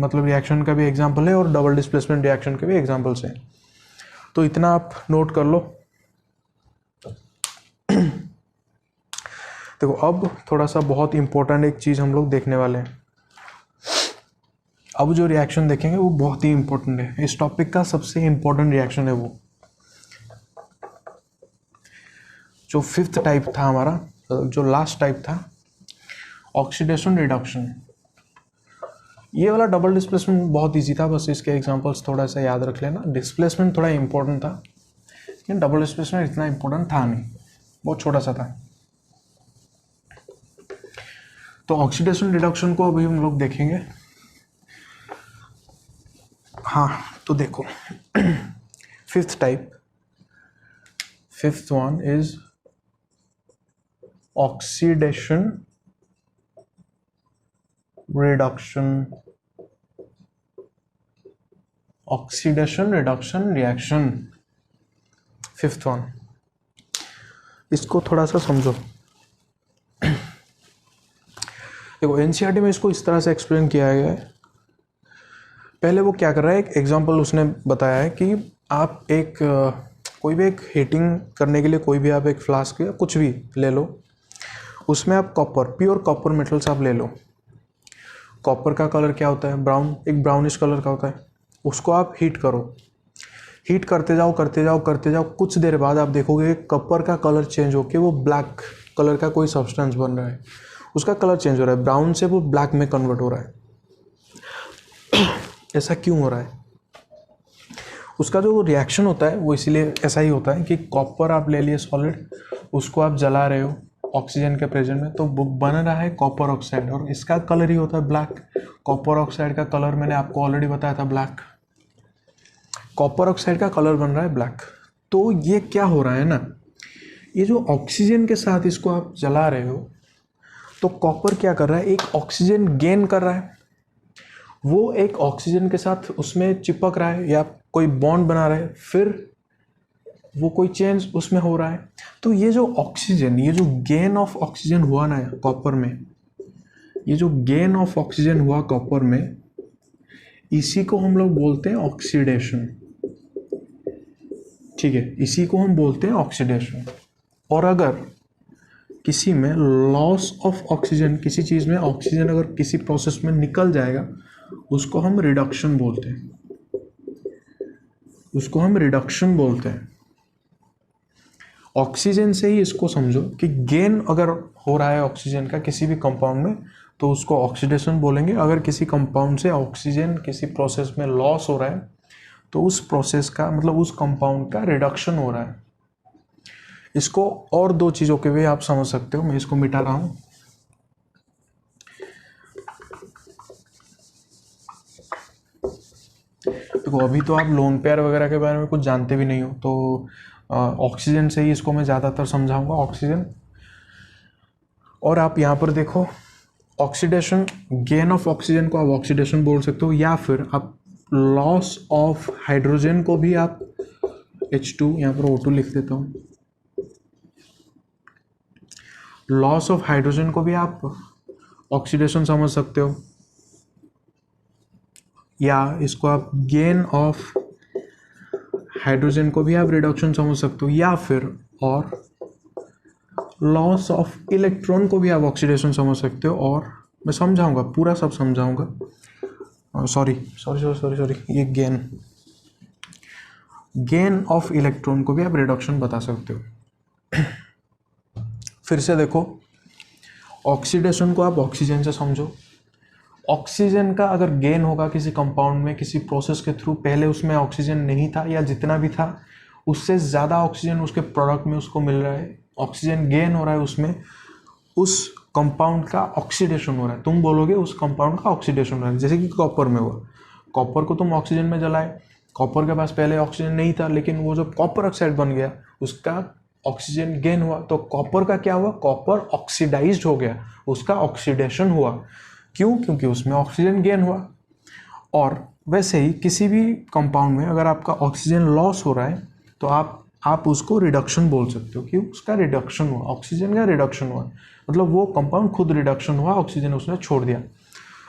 मतलब रिएक्शन का भी एग्जांपल है और डबल डिस्प्लेसमेंट रिएक्शन के भी एग्जांपल्स हैं। तो इतना आप नोट कर लो। देखो अब थोड़ा सा बहुत इंपॉर्टेंट एक चीज़ हम लोग देखने वाले हैं। अब जो रिएक्शन देखेंगे वो बहुत ही इंपॉर्टेंट है, इस टॉपिक का सबसे इंपॉर्टेंट रिएक्शन है वो, जो फिफ्थ टाइप था हमारा, जो लास्ट टाइप था, ऑक्सीडेशन रिडक्शन। ये वाला डबल डिस्प्लेसमेंट बहुत इजी था, बस इसके एग्जांपल्स थोड़ा सा याद रख लेना। डिस्प्लेसमेंट थोड़ा इंपॉर्टेंट था लेकिन डबल डिस्प्लेसमेंट इतना इंपॉर्टेंट था नहीं, बहुत छोटा सा था। तो ऑक्सीडेशन रिडक्शन को अभी हम लोग देखेंगे। हाँ, तो देखो fifth type, fifth one is oxidation reduction, oxidation reduction reaction, fifth one. इसको थोड़ा सा समझो। देखो एनसीईआरटी में इसको इस तरह से एक्सप्लेन किया गया है। पहले वो क्या कर रहा है, एक एग्जांपल उसने बताया है कि आप एक कोई भी एक हीटिंग करने के लिए कोई भी आप एक फ्लास्क या कुछ भी ले लो, उसमें आप कॉपर, प्योर कॉपर मेटल्स आप ले लो। कॉपर का कलर क्या होता है, ब्राउन, एक ब्राउनिश कलर का होता है। उसको आप हीट करो, हीट करते जाओ करते जाओ करते जाओ, कुछ देर बाद आप देखोगे कॉपर का कलर चेंज होकर वो ब्लैक कलर का कोई सब्सटेंस बन रहा है, उसका कलर चेंज हो रहा है, ब्राउन से वो ब्लैक में कन्वर्ट हो रहा है। ऐसा क्यों हो रहा है? उसका जो रिएक्शन होता है वो इसीलिए ऐसा ही होता है कि कॉपर आप ले लिए सॉलिड, उसको आप जला रहे हो ऑक्सीजन के प्रेजेंस में, तो बन रहा है कॉपर ऑक्साइड, और इसका कलर ही होता है ब्लैक। कॉपर ऑक्साइड का कलर मैंने आपको ऑलरेडी बताया था, ब्लैक। कॉपर ऑक्साइड का कलर बन रहा है ब्लैक। तो ये क्या हो रहा है ना, ये जो ऑक्सीजन के साथ इसको आप जला रहे हो, तो कॉपर क्या कर रहा है, एक ऑक्सीजन गेन कर रहा है, वो एक ऑक्सीजन के साथ उसमें चिपक रहा है या कोई बॉन्ड बना रहा है, फिर वो कोई चेंज उसमें हो रहा है। तो ये जो ऑक्सीजन, ये जो गेन ऑफ ऑक्सीजन हुआ ना कॉपर में, ये जो गेन ऑफ ऑक्सीजन हुआ कॉपर में, इसी को हम लोग बोलते हैं ऑक्सीडेशन। ठीक है, इसी को हम बोलते हैं ऑक्सीडेशन। और अगर किसी में लॉस ऑफ ऑक्सीजन, किसी चीज़ में ऑक्सीजन अगर किसी प्रोसेस में निकल जाएगा, उसको हम रिडक्शन बोलते हैं, उसको हम रिडक्शन बोलते हैं। ऑक्सीजन से ही इसको समझो कि गेन अगर हो रहा है ऑक्सीजन का किसी भी कंपाउंड में, तो उसको ऑक्सीडेशन बोलेंगे। अगर किसी कंपाउंड से ऑक्सीजन किसी प्रोसेस में लॉस हो रहा है, तो उस प्रोसेस का मतलब उस कंपाउंड का रिडक्शन हो रहा है। इसको और दो चीज़ों के वे आप समझ सकते हो, मैं इसको मिटा रहा हूँ। देखो अभी तो आप लोन पेयर वगैरह के बारे में कुछ जानते भी नहीं हो, तो ऑक्सीजन से ही इसको मैं ज़्यादातर समझाऊंगा, ऑक्सीजन। और आप यहाँ पर देखो ऑक्सीडेशन, गेन ऑफ ऑक्सीजन को आप ऑक्सीडेशन बोल सकते हो, या फिर आप लॉस ऑफ हाइड्रोजन को भी आप H2, यहाँ पर O2 लिख देता हूँ, लॉस ऑफ हाइड्रोजन को भी आप ऑक्सीडेशन समझ सकते हो, या इसको आप गेन ऑफ हाइड्रोजन को भी आप रिडक्शन समझ सकते हो, या फिर और लॉस ऑफ इलेक्ट्रॉन को भी आप ऑक्सीडेशन समझ सकते हो। और मैं समझाऊंगा, पूरा सब समझाऊंगा। सॉरी, ये गेन ऑफ इलेक्ट्रॉन को भी आप रिडक्शन बता सकते हो। फिर से देखो, ऑक्सीडेशन को आप ऑक्सीजन से समझो। ऑक्सीजन का अगर गेन होगा किसी कंपाउंड में किसी प्रोसेस के थ्रू, पहले उसमें ऑक्सीजन नहीं था या जितना भी था उससे ज़्यादा ऑक्सीजन उसके प्रोडक्ट में उसको मिल रहा है, ऑक्सीजन गेन हो रहा है उसमें, उस कंपाउंड का ऑक्सीडेशन हो रहा है। तुम बोलोगे उस कंपाउंड का ऑक्सीडेशन हो रहा है, जैसे कि कॉपर में हुआ। कॉपर को तुम ऑक्सीजन में जलाए, कॉपर के पास पहले ऑक्सीजन नहीं था, लेकिन वो जो कॉपर ऑक्साइड बन गया उसका ऑक्सीजन गेन हुआ, तो कॉपर का क्या हुआ, कॉपर ऑक्सीडाइज्ड हो गया, उसका ऑक्सीडेशन हुआ। क्यों? क्योंकि उसमें ऑक्सीजन गेन हुआ। और वैसे ही किसी भी कंपाउंड में अगर आपका ऑक्सीजन लॉस हो रहा है, तो आप उसको रिडक्शन बोल सकते हो कि उसका रिडक्शन हुआ, ऑक्सीजन का रिडक्शन हुआ, मतलब वो कंपाउंड खुद रिडक्शन हुआ, ऑक्सीजन उसने छोड़ दिया।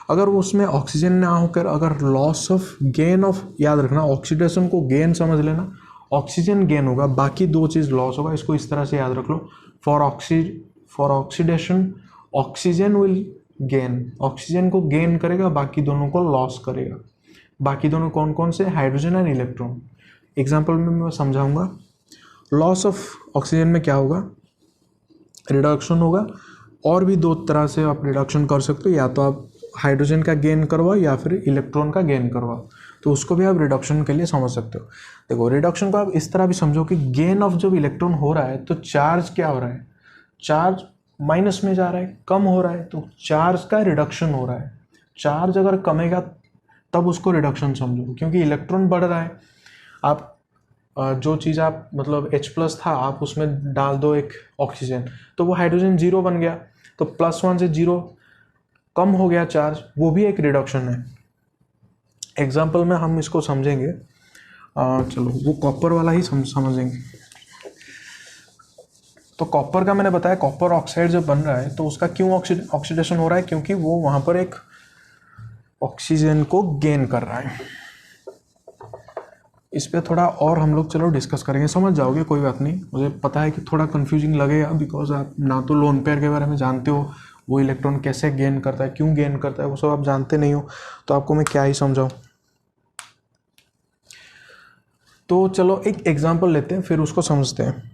अगर उसमें ऑक्सीजन ना होकर अगर लॉस ऑफ गेन ऑफ, याद रखना ऑक्सीडेशन को गेन समझ लेना, ऑक्सीजन गेन होगा, बाकी दो चीज़ लॉस होगा। इसको इस तरह से याद रख लो, for oxidation oxygen will gain, oxygen को गेन करेगा, बाकी दोनों को लॉस करेगा। बाकी दोनों कौन कौन से, हाइड्रोजन एंड इलेक्ट्रॉन। एग्जाम्पल में मैं समझाऊंगा। लॉस ऑफ ऑक्सीजन में क्या होगा, रिडक्शन होगा। और भी दो तरह से आप रिडक्शन कर सकते हो, या तो आप हाइड्रोजन का गेन करवाओ या फिर इलेक्ट्रॉन का गेन करवाओ, तो उसको भी आप रिडक्शन के लिए समझ सकते हो। देखो रिडक्शन को आप इस तरह भी समझो कि गेन ऑफ जब इलेक्ट्रॉन हो रहा है तो चार्ज क्या हो रहा है, चार्ज माइनस में जा रहा है, कम हो रहा है, तो चार्ज का रिडक्शन हो रहा है। चार्ज अगर कमेगा तब उसको रिडक्शन समझो, क्योंकि इलेक्ट्रॉन बढ़ रहा है। आप जो चीज़ आप मतलब H+ था, आप उसमें डाल दो एक ऑक्सीजन, तो वो हाइड्रोजन 0 बन गया, तो +1 से 0 कम हो गया चार्ज, वो भी एक रिडक्शन है। एग्जाम्पल में हम इसको समझेंगे, चलो वो कॉपर वाला ही समझेंगे। तो कॉपर का मैंने बताया, कॉपर ऑक्साइड जब बन रहा है तो उसका क्यों ऑक्सीडेशन हो रहा है, क्योंकि वो वहाँ पर एक ऑक्सीजन को गेन कर रहा है। इस पे थोड़ा और हम लोग चलो डिस्कस करेंगे, समझ जाओगे, कोई बात नहीं। मुझे पता है कि थोड़ा कंफ्यूजिंग लगेगा, बिकॉज आप ना तो लोन पेयर के बारे में जानते हो, वो इलेक्ट्रॉन कैसे गेन करता है, क्यों गेन करता है, वो सब आप जानते नहीं हो, तो आपको मैं क्या ही समझाऊं। तो चलो एक एग्जाम्पल लेते हैं, फिर उसको समझते हैं।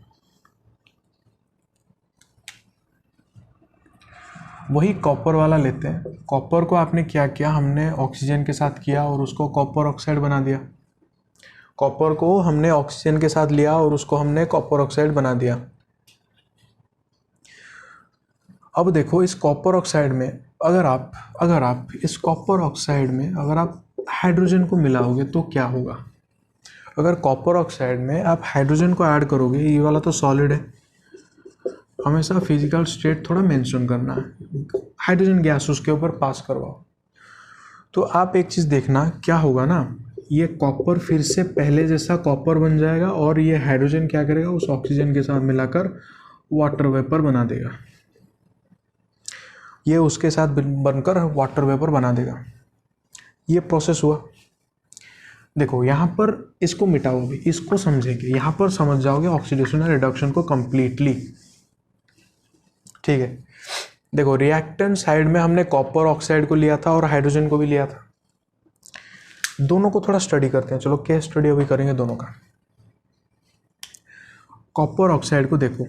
वही कॉपर वाला लेते हैं। कॉपर को आपने क्या किया, हमने ऑक्सीजन के साथ किया और उसको कॉपर ऑक्साइड बना दिया। कॉपर को हमने ऑक्सीजन के साथ लिया और उसको हमने कॉपर ऑक्साइड बना दिया। अब देखो इस कॉपर ऑक्साइड में अगर आप इस कॉपर ऑक्साइड में अगर आप हाइड्रोजन को मिलाओगे तो क्या होगा। अगर कॉपर ऑक्साइड में आप हाइड्रोजन को ऐड करोगे, ये वाला तो सॉलिड है, हमेशा फिजिकल स्टेट थोड़ा मेंशन करना है, हाइड्रोजन गैस उसके ऊपर पास करवाओ। तो आप एक चीज़ देखना क्या होगा ना, ये कॉपर फिर से पहले जैसा कॉपर बन जाएगा और ये हाइड्रोजन क्या करेगा, उस ऑक्सीजन के साथ मिलाकर वाटर वेपर बना देगा। ये उसके साथ बनकर वाटर वेपर बना देगा। ये प्रोसेस हुआ। देखो यहाँ पर इसको मिटाओगे, इसको समझेंगे, यहाँ पर समझ जाओगे ऑक्सीडेशन और रिडक्शन को कंप्लीटली। ठीक है, देखो रिएक्टेंट साइड में हमने कॉपर ऑक्साइड को लिया था और हाइड्रोजन को भी लिया था। दोनों को थोड़ा स्टडी करते हैं, चलो केस स्टडी अभी करेंगे दोनों का। कॉपर ऑक्साइड को देखो,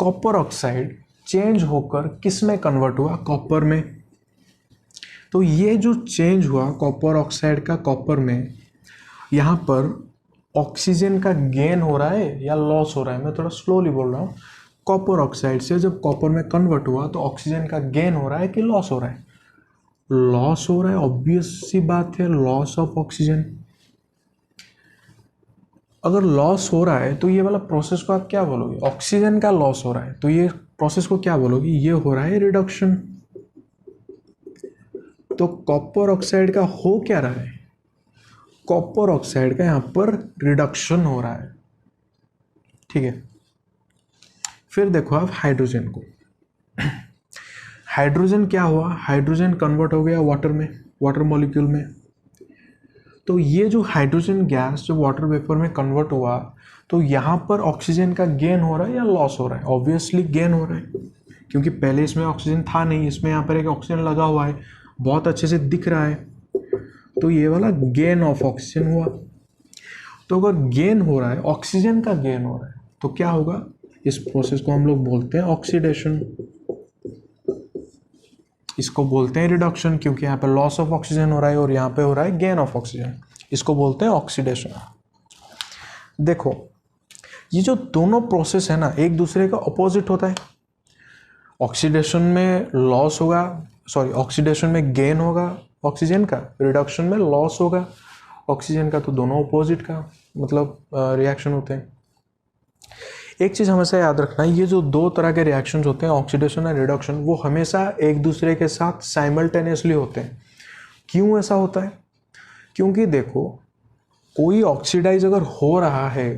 कॉपर ऑक्साइड चेंज होकर किस में कन्वर्ट हुआ, कॉपर में। तो ये जो चेंज हुआ कॉपर ऑक्साइड का कॉपर में, यहाँ पर ऑक्सीजन का गेन हो रहा है या लॉस हो रहा है, मैं थोड़ा स्लोली बोल रहा हूँ। कॉपर ऑक्साइड से जब कॉपर में कन्वर्ट हुआ तो ऑक्सीजन का गेन हो रहा है कि लॉस हो रहा है, लॉस हो रहा है। ऑब्वियस सी बात है, लॉस ऑफ ऑक्सीजन। अगर लॉस हो रहा है तो ये वाला प्रोसेस को आप क्या बोलोगे, ऑक्सीजन का लॉस हो रहा है तो ये प्रोसेस को क्या बोलोगे, ये हो रहा है रिडक्शन। तो कॉपर ऑक्साइड का हो क्या रहा है, कॉपर ऑक्साइड का यहाँ पर रिडक्शन हो रहा है। ठीक है, फिर देखो आप हाइड्रोजन को, हाइड्रोजन क्या हुआ, हाइड्रोजन कन्वर्ट हो गया वाटर में, वाटर मॉलिक्यूल में। तो ये जो हाइड्रोजन गैस जब वाटर वेपर में कन्वर्ट हुआ तो यहाँ पर ऑक्सीजन का गेन हो रहा है या लॉस हो रहा है, ऑब्वियसली गेन हो रहा है, क्योंकि पहले इसमें ऑक्सीजन था नहीं, इसमें यहाँ पर एक ऑक्सीजन लगा हुआ है, बहुत अच्छे से दिख रहा है। तो ये वाला गेन ऑफ ऑक्सीजन हुआ। तो अगर गेन हो रहा है, ऑक्सीजन का गेन हो रहा है, तो क्या होगा, इस प्रोसेस को हम लोग बोलते हैं ऑक्सीडेशन, इसको बोलते हैं रिडक्शन, क्योंकि यहाँ पे लॉस ऑफ ऑक्सीजन हो रहा है और यहाँ पे हो रहा है गेन ऑफ ऑक्सीजन, इसको बोलते हैं ऑक्सीडेशन। देखो ये जो दोनों प्रोसेस है ना, एक दूसरे का अपोजिट होता है। ऑक्सीडेशन में लॉस होगा, सॉरी ऑक्सीडेशन में गेन होगा ऑक्सीजन का, रिडक्शन में लॉस होगा ऑक्सीजन का। तो दोनों अपोजिट का मतलब रिएक्शन होते हैं। एक चीज़ हमेशा याद रखना, ये जो दो तरह के रिएक्शंस होते हैं ऑक्सीडेशन और रिडक्शन, वो हमेशा एक दूसरे के साथ साइमल्टेनियसली होते हैं। क्यों ऐसा होता है, क्योंकि देखो कोई ऑक्सीडाइज अगर हो रहा है,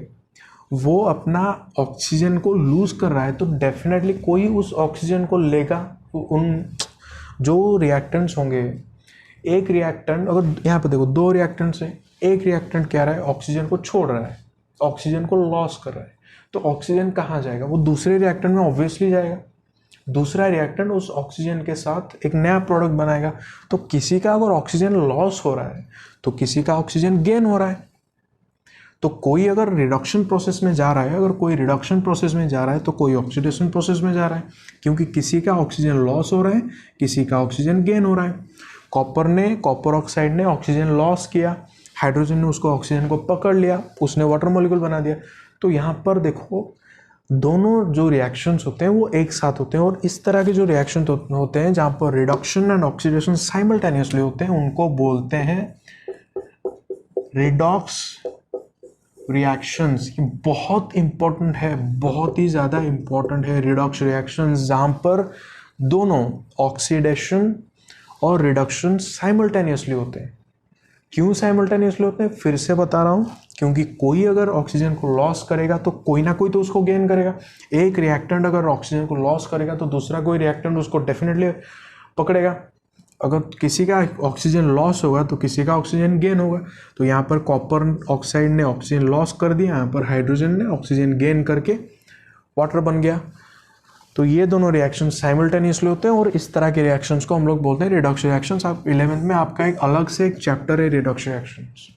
वो अपना ऑक्सीजन को लूज़ कर रहा है, तो डेफिनेटली कोई उस ऑक्सीजन को लेगा। उन जो रिएक्टेंट्स होंगे, एक रिएक्टेंट अगर यहाँ पे देखो दो रिएक्टेंट्स हैं, एक रिएक्टेंट क्या रहा है, ऑक्सीजन को छोड़ रहा है, ऑक्सीजन को लॉस कर रहा है, तो ऑक्सीजन कहाँ जाएगा, वो दूसरे रिएक्टेंट में ऑब्वियसली जाएगा। दूसरा रिएक्टेंट उस ऑक्सीजन के साथ एक नया प्रोडक्ट बनाएगा। तो किसी का अगर ऑक्सीजन लॉस हो रहा है तो किसी का ऑक्सीजन गेन हो रहा है। तो कोई अगर रिडक्शन प्रोसेस में जा रहा है, अगर कोई रिडक्शन प्रोसेस में जा रहा है तो कोई ऑक्सीडेशन प्रोसेस में जा रहा है, क्योंकि किसी का ऑक्सीजन लॉस हो रहा है, किसी का ऑक्सीजन गेन हो रहा है। कॉपर ऑक्साइड ने ऑक्सीजन लॉस किया, हाइड्रोजन ने उसको ऑक्सीजन को पकड़ लिया, उसने वाटर मॉलिक्यूल बना दिया। तो यहाँ पर देखो दोनों जो रिएक्शंस होते हैं वो एक साथ होते हैं, और इस तरह के जो रिएक्शन होते हैं जहाँ पर रिडक्शन एंड ऑक्सीडेशन साइमल्टेनियसली होते हैं, उनको बोलते हैं रिडॉक्स रिएक्शंस। ये बहुत इंपॉर्टेंट है, बहुत ही ज़्यादा इंपॉर्टेंट है रिडॉक्स रिएक्शंस, जहाँ पर दोनों ऑक्सीडेशन और रिडक्शन साइमल्टेनियसली होते हैं। क्यों साइमल्टेनियसली होते हैं, फिर से बता रहा हूँ, क्योंकि कोई अगर ऑक्सीजन को लॉस करेगा तो कोई ना कोई तो उसको गेन करेगा। एक रिएक्टेंट अगर ऑक्सीजन को लॉस करेगा तो दूसरा कोई रिएक्टेंट उसको डेफिनेटली पकड़ेगा। अगर किसी का ऑक्सीजन लॉस होगा तो किसी का ऑक्सीजन गेन होगा। तो यहाँ पर कॉपर ऑक्साइड ने ऑक्सीजन लॉस कर दिया, यहाँ पर हाइड्रोजन ने ऑक्सीजन गेन करके वाटर बन गया। तो ये दोनों रिएक्शन साइमल्टेनियसली होते हैं, और इस तरह के रिएक्शंस को हम लोग बोलते हैं रिडॉक्स रिएक्शंस। आप 11th में आपका एक अलग से एक चैप्टर है रिडॉक्स रिएक्शंस,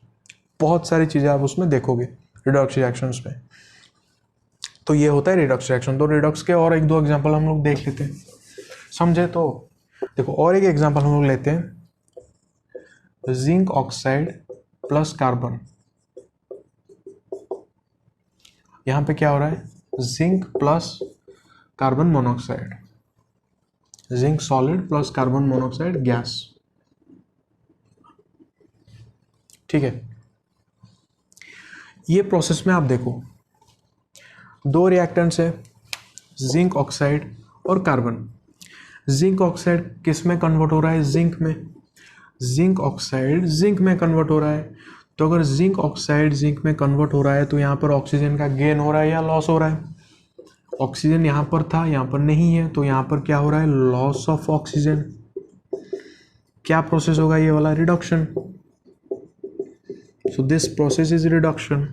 बहुत सारी चीज़ें आप उसमें देखोगे रिडॉक्स रिएक्शंस में। तो ये होता है रिडॉक्स रिएक्शन। तो रिडॉक्स के और एक दो एग्जांपल हम लोग देख लेते हैं, समझे। तो देखो और एक एग्जांपल हम लोग लेते हैं, जिंक ऑक्साइड प्लस कार्बन, यहां पे क्या हो रहा है, zinc plus carbon monoxide, zinc solid plus carbon monoxide gas. ठीक है, ये प्रोसेस में आप देखो दो रिएक्टेंट्स है, जिंक ऑक्साइड और कार्बन। जिंक ऑक्साइड किस में कन्वर्ट हो रहा है, जिंक में, जिंक ऑक्साइड जिंक में कन्वर्ट हो रहा है। तो अगर जिंक ऑक्साइड जिंक में कन्वर्ट हो रहा है तो यहाँ पर ऑक्सीजन का गेन हो रहा है या लॉस हो रहा है, ऑक्सीजन यहाँ पर था यहाँ पर नहीं है, तो यहाँ पर क्या हो रहा है, लॉस ऑफ ऑक्सीजन। क्या प्रोसेस होगा ये वाला, reduction. So this process is reduction.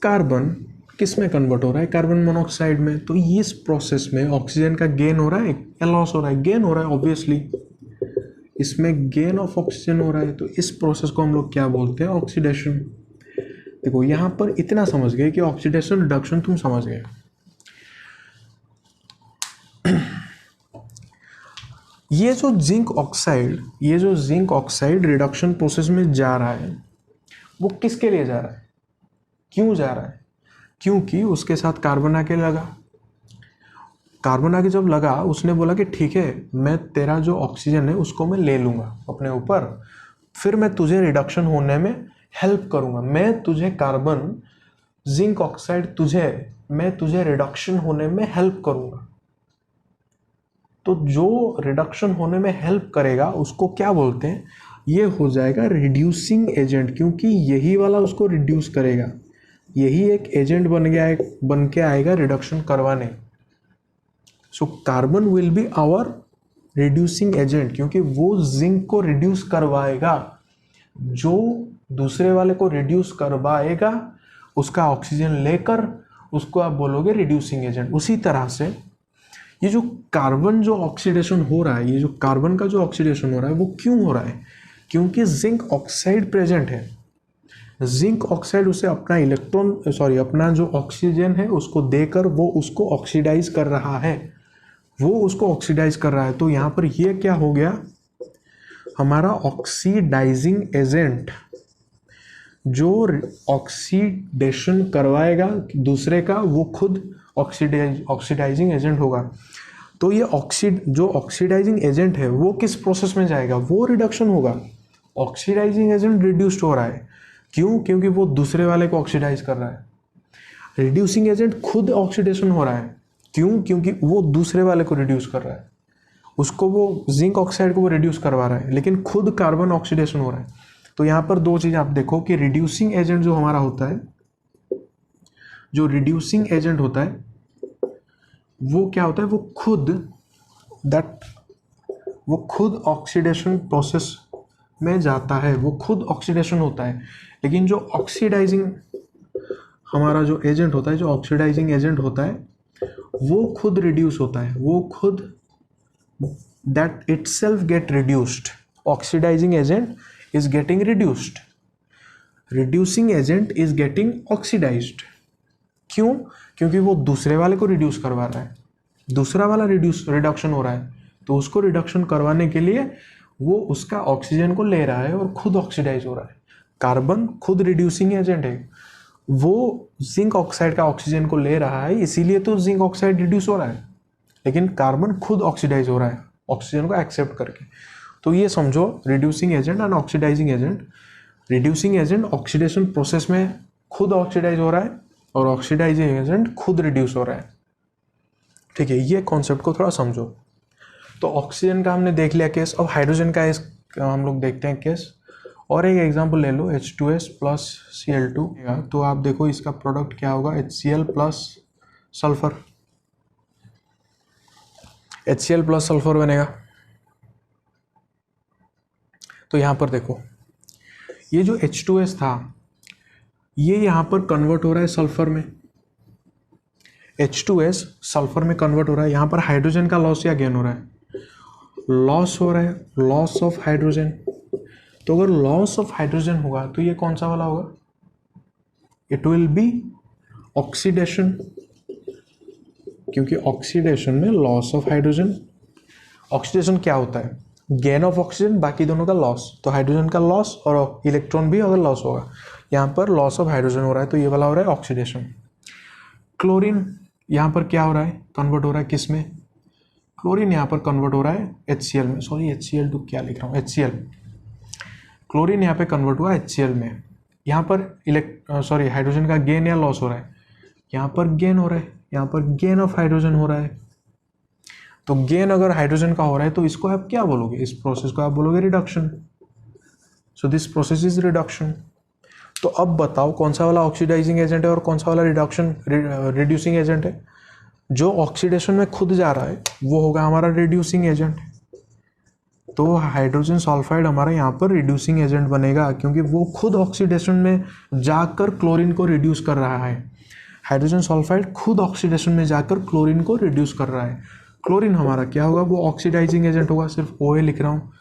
Carbon किस में कन्वर्ट हो रहा है, कार्बन मोनोऑक्साइड में, तो इस प्रोसेस में ऑक्सीजन का गेन हो रहा है या लॉस हो रहा है, गेन हो रहा है ऑब्वियसली, इसमें गेन ऑफ ऑक्सीजन हो रहा है। तो इस प्रोसेस को हम लोग क्या बोलते हैं, ऑक्सीडेशन। देखो यहां पर इतना समझ गए कि ऑक्सीडेशन रिडक्शन तुम समझ गए। ये जो जिंक ऑक्साइड रिडक्शन प्रोसेस में जा रहा है वो किसके लिए जा रहा है, क्यों जा रहा है, क्योंकि उसके साथ कार्बन आके लगा। कार्बन आके जब लगा उसने बोला कि ठीक है मैं तेरा जो ऑक्सीजन है उसको मैं ले लूँगा अपने ऊपर, फिर मैं तुझे रिडक्शन होने में हेल्प करूँगा, मैं तुझे कार्बन जिंक ऑक्साइड मैं तुझे रिडक्शन होने में हेल्प करूँगा। तो जो रिडक्शन होने में हेल्प करेगा उसको क्या बोलते हैं, ये हो जाएगा रिड्यूसिंग एजेंट, क्योंकि यही वाला उसको रिड्यूस करेगा, यही एक एजेंट बन के आएगा रिडक्शन करवाने। So carbon will be our reducing agent, क्योंकि वो जिंक को रिड्यूस करवाएगा, जो दूसरे वाले को रिड्यूस करवाएगा उसका ऑक्सीजन लेकर उसको आप बोलोगे रिड्यूसिंग एजेंट। उसी तरह से ये जो कार्बन जो ऑक्सीडेशन हो रहा है, ये जो कार्बन का जो ऑक्सीडेशन हो रहा है वो क्यों हो रहा है, क्योंकि जिंक ऑक्साइड प्रेजेंट है। जिंक ऑक्साइड उसे अपना जो ऑक्सीजन है उसको देकर वो उसको ऑक्सीडाइज कर रहा है, तो यहाँ पर ये क्या हो गया, हमारा ऑक्सीडाइजिंग एजेंट जो ऑक्सीडेशन करवाएगा दूसरे का वो खुद ऑक्सीडाइजिंग एजेंट होगा। तो ये जो ऑक्सीडाइजिंग एजेंट है वो किस प्रोसेस में जाएगा, वो रिडक्शन होगा। ऑक्सीडाइजिंग एजेंट रिड्यूस्ड हो रहा है, क्यों, क्योंकि वो दूसरे वाले को ऑक्सीडाइज कर रहा है। रिड्यूसिंग एजेंट खुद ऑक्सीडेशन हो रहा है, क्यों, क्योंकि वो दूसरे वाले को रिड्यूस कर रहा है, उसको वो जिंक ऑक्साइड को वो रिड्यूस करवा रहा है, लेकिन खुद कार्बन ऑक्सीडेशन हो रहा है। तो यहाँ पर दो चीज़ आप देखो कि रिड्यूसिंग एजेंट जो हमारा होता है, जो रिड्यूसिंग एजेंट होता है वो क्या होता है, वो खुद ऑक्सीडेशन प्रोसेस में जाता है, वो खुद ऑक्सीडेशन होता है। लेकिन जो ऑक्सीडाइजिंग हमारा जो एजेंट होता है, जो ऑक्सीडाइजिंग एजेंट होता है वो खुद रिड्यूस होता है, वो खुद that itself get reduced. Oxidising agent is getting reduced, reducing agent is getting oxidised. क्यों, क्योंकि वो दूसरे वाले को रिड्यूस करवा रहा है, दूसरा वाला रिडक्शन हो रहा है, तो उसको रिडक्शन करवाने के लिए वो उसका ऑक्सीजन को ले रहा है और खुद ऑक्सीडाइज हो रहा है। कार्बन खुद रिड्यूसिंग एजेंट है, वो जिंक ऑक्साइड का ऑक्सीजन को ले रहा है, इसीलिए तो जिंक ऑक्साइड रिड्यूस हो रहा है, लेकिन कार्बन खुद ऑक्सीडाइज हो रहा है ऑक्सीजन को एक्सेप्ट करके। तो ये समझो reducing agent and oxidising agent. Reducing agent oxidation process में खुद ऑक्सीडाइज हो रहा है और ऑक्सीडाइजिंग एजेंट खुद रिड्यूस हो रहा है। ठीक है, ये कॉन्सेप्ट को थोड़ा समझो। तो ऑक्सीजन का हमने देख लिया केस, अब हाइड्रोजन का हम लोग देखते हैं केस। और एक एग्जांपल ले लो, H2S प्लस Cl2, तो आप देखो इसका प्रोडक्ट क्या होगा, HCl plus sulphur, HCl plus sulphur बनेगा। तो यहाँ पर देखो ये जो H2S था ये यहाँ पर कन्वर्ट हो रहा है सल्फर में, H2S सल्फर में कन्वर्ट हो रहा है। यहाँ पर हाइड्रोजन का लॉस या गेन हो रहा है, लॉस हो रहा है, लॉस ऑफ हाइड्रोजन। तो अगर लॉस ऑफ हाइड्रोजन होगा तो ये कौन सा वाला होगा, इट विल बी ऑक्सीडेशन, क्योंकि ऑक्सीडेशन में लॉस ऑफ हाइड्रोजन। ऑक्सीडेशन क्या होता है, गेन ऑफ ऑक्सीजन, बाकी दोनों का लॉस। तो हाइड्रोजन का लॉस और इलेक्ट्रॉन भी अगर लॉस होगा, यहाँ पर लॉस ऑफ हाइड्रोजन हो रहा है, तो ये वाला हो रहा है ऑक्सीडेशन। क्लोरीन यहाँ पर क्या हो रहा है, कन्वर्ट हो रहा है किस में, क्लोरीन यहाँ पर कन्वर्ट हो रहा है HCl में, सॉरी HCl2 क्या लिख रहा हूँ, HCl। क्लोरीन यहाँ पे कन्वर्ट हुआ HCl में। यहाँ पर हाइड्रोजन का गेन या लॉस हो रहा है, यहाँ पर गेन हो रहा है, यहाँ पर गेन ऑफ हाइड्रोजन हो रहा है। तो गेन अगर हाइड्रोजन का हो रहा है तो इसको आप क्या बोलोगे, इस प्रोसेस को आप बोलोगे reduction. So this process is reduction. तो अब बताओ कौन सा वाला ऑक्सीडाइजिंग एजेंट है और कौन सा वाला रिड्यूसिंग एजेंट है। जो ऑक्सीडेशन में खुद जा रहा है वो होगा हमारा रिड्यूसिंग एजेंट। तो हाइड्रोजन सल्फाइड हमारा यहाँ पर रिड्यूसिंग एजेंट बनेगा, क्योंकि वो खुद ऑक्सीडेशन में जाकर क्लोरीन को रिड्यूस कर रहा है। हाइड्रोजन सल्फाइड खुद ऑक्सीडेशन में जाकर क्लोरीन को रिड्यूस कर रहा है। क्लोरीन हमारा क्या होगा, वो ऑक्सीडाइजिंग एजेंट होगा, सिर्फ OA लिख रहा हूँ।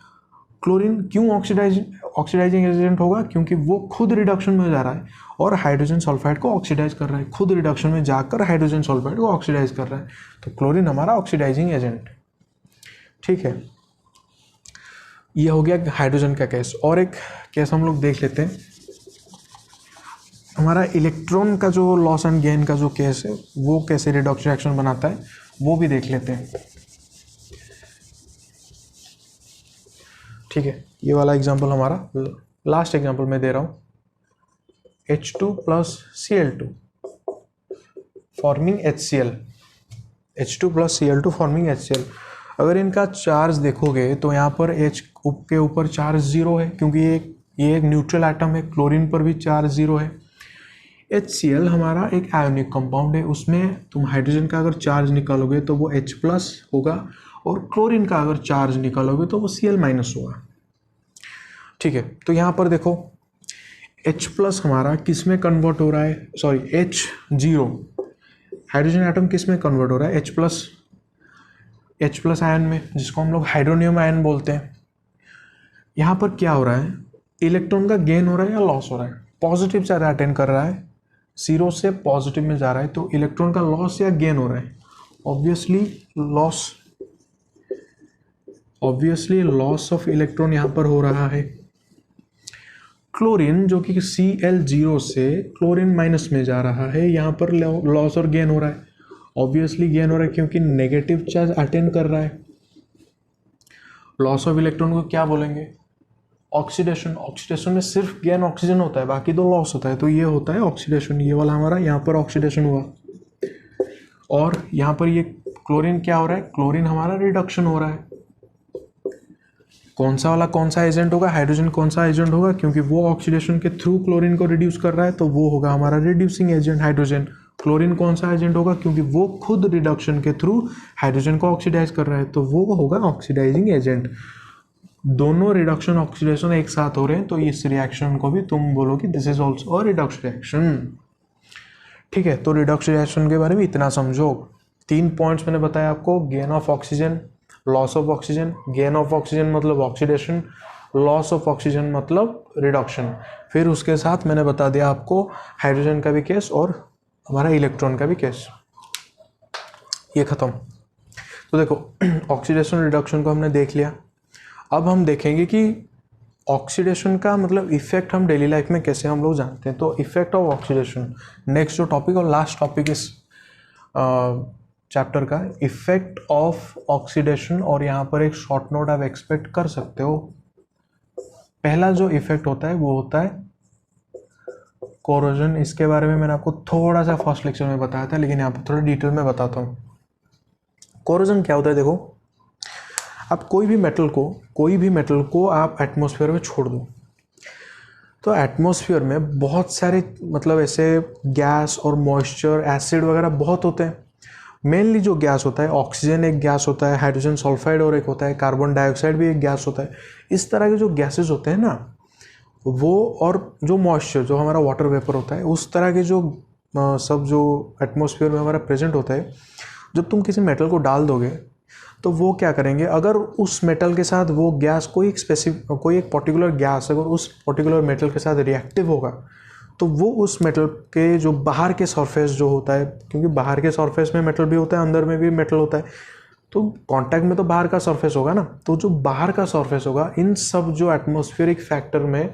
क्लोरीन क्यों ऑक्सीडाइजिंग एजेंट होगा, क्योंकि वो खुद रिडक्शन में जा रहा है और हाइड्रोजन सल्फाइड को ऑक्सीडाइज कर रहा है, खुद रिडक्शन में जाकर हाइड्रोजन सल्फाइड को ऑक्सीडाइज कर रहा है। तो क्लोरीन हमारा ऑक्सीडाइजिंग एजेंट, ठीक है। ये हो गया हाइड्रोजन का केस। और एक केस हम लोग देख लेते हैं, हमारा इलेक्ट्रॉन का जो लॉस एंड गेन का जो केस है वो कैसे रिडॉक्स रिएक्शन बनाता है वो भी देख लेते हैं, ठीक है। ये वाला एग्जांपल हमारा लास्ट एग्जांपल मैं दे रहा हूँ, H2 plus Cl2 forming HCl, H2 plus Cl2 forming HCl। अगर इनका चार्ज देखोगे तो यहाँ पर H के ऊपर चार्ज 0 है, क्योंकि ये एक न्यूट्रल एटम है। क्लोरीन पर भी चार्ज 0 है। HCl हमारा एक आयोनिक कंपाउंड है, उसमें तुम हाइड्रोजन का अगर चार्ज निकालोगे तो वो H प्लस होगा, और क्लोरीन का अगर चार्ज निकालोगे तो वो Cl माइनस होगा, ठीक है। तो यहाँ पर देखो H प्लस हमारा किस में कन्वर्ट हो रहा है, सॉरी H0 हाइड्रोजन एटम किस में कन्वर्ट हो रहा है, H प्लस आयन में, जिसको हम लोग हाइड्रोनियम आयन बोलते हैं। यहाँ पर क्या हो रहा है, इलेक्ट्रॉन का गेन हो रहा है या लॉस हो रहा है, पॉजिटिव चार्ज अटेंड कर रहा है, 0 से पॉजिटिव में जा रहा है, तो इलेक्ट्रॉन का लॉस या गेन हो रहा है, ऑब्वियसली लॉस ऑफ इलेक्ट्रॉन यहाँ पर हो रहा है। क्लोरीन जो कि Cl0 से क्लोरीन माइनस में जा रहा है, यहाँ पर लॉस और गेन हो रहा है, ऑब्वियसली गेन हो रहा है क्योंकि नेगेटिव चार्ज अटेंड कर रहा है। लॉस ऑफ इलेक्ट्रॉन को क्या बोलेंगे, ऑक्सीडेशन। ऑक्सीडेशन में सिर्फ गेन ऑक्सीजन होता है, बाकी तो लॉस होता है, तो ये होता है ऑक्सीडेशन। ये वाला हमारा यहाँ पर ऑक्सीडेशन हुआ, और यहाँ पर ये क्लोरीन क्या हो रहा है, क्लोरीन हमारा रिडक्शन हो रहा है। कौन सा वाला कौन सा एजेंट होगा, हाइड्रोजन कौन सा एजेंट होगा, क्योंकि वो ऑक्सीडेशन के थ्रू क्लोरीन को रिड्यूस कर रहा है, तो वो होगा हमारा रिड्यूसिंग एजेंट हाइड्रोजन। क्लोरीन कौन सा एजेंट होगा, क्योंकि वो खुद रिडक्शन के थ्रू हाइड्रोजन को ऑक्सीडाइज कर रहा है, तो वो होगा ऑक्सीडाइजिंग एजेंट। दोनों रिडक्शन ऑक्सीडेशन एक साथ हो रहे हैं, तो इस रिएक्शन को भी तुम बोलो कि this is also a Redux reaction, ठीक है। तो रिडक्स रिएक्शन के बारे में इतना समझो। 3 पॉइंट्स मैंने बताया आपको, gain of oxygen, loss of oxygen. Gain of oxygen मतलब ऑक्सीडेशन, लॉस ऑफ ऑक्सीजन मतलब रिडक्शन। फिर उसके साथ मैंने बता दिया आपको हाइड्रोजन का भी केस और हमारा इलेक्ट्रॉन का भी केस। ये खत्म। तो देखो ऑक्सीडेशन रिडक्शन को हमने देख लिया। अब हम देखेंगे कि ऑक्सीडेशन का मतलब इफेक्ट हम डेली लाइफ में कैसे हम लोग जानते हैं। तो इफेक्ट ऑफ ऑक्सीडेशन नेक्स्ट जो टॉपिक और लास्ट टॉपिक इस चैप्टर का, इफेक्ट ऑफ ऑक्सीडेशन। और यहाँ पर एक शॉर्ट नोट आप एक्सपेक्ट कर सकते हो। पहला जो इफेक्ट होता है वो होता है कोरोजन। इसके बारे में मैंने आपको थोड़ा सा फर्स्ट लेक्चर में बताया था, लेकिन यहाँ पर थोड़ा डिटेल में बताता हूँ। कोरोजन क्या होता है, देखो आप कोई भी मेटल को आप एटमॉस्फेयर में छोड़ दो, तो एटमॉस्फेयर में बहुत सारे मतलब ऐसे गैस और मॉइस्चर, एसिड वगैरह बहुत होते हैं। मेनली जो गैस होता है, ऑक्सीजन एक गैस होता है, हाइड्रोजन सल्फाइड और एक होता है, कार्बन डाइऑक्साइड भी एक गैस होता है। इस तरह के जो गैसेस होते हैं ना वो, और जो मॉइस्चर जो हमारा वाटर वेपर होता है, उस तरह के जो सब जो एटमॉस्फेयर में हमारा प्रेजेंट होता है, जब तुम किसी मेटल को डाल दोगे तो वो क्या करेंगे, अगर उस मेटल के साथ वो गैस कोई एक पर्टिकुलर गैस अगर उस पर्टिकुलर मेटल के साथ रिएक्टिव होगा, तो वो उस मेटल के जो बाहर के सरफेस जो होता है, क्योंकि बाहर के सरफेस में मेटल भी होता है, अंदर में भी मेटल होता है, तो कांटेक्ट में तो बाहर का सरफेस होगा ना, तो जो बाहर का सरफेस होगा इन सब जो एटमॉस्फेरिक फैक्टर में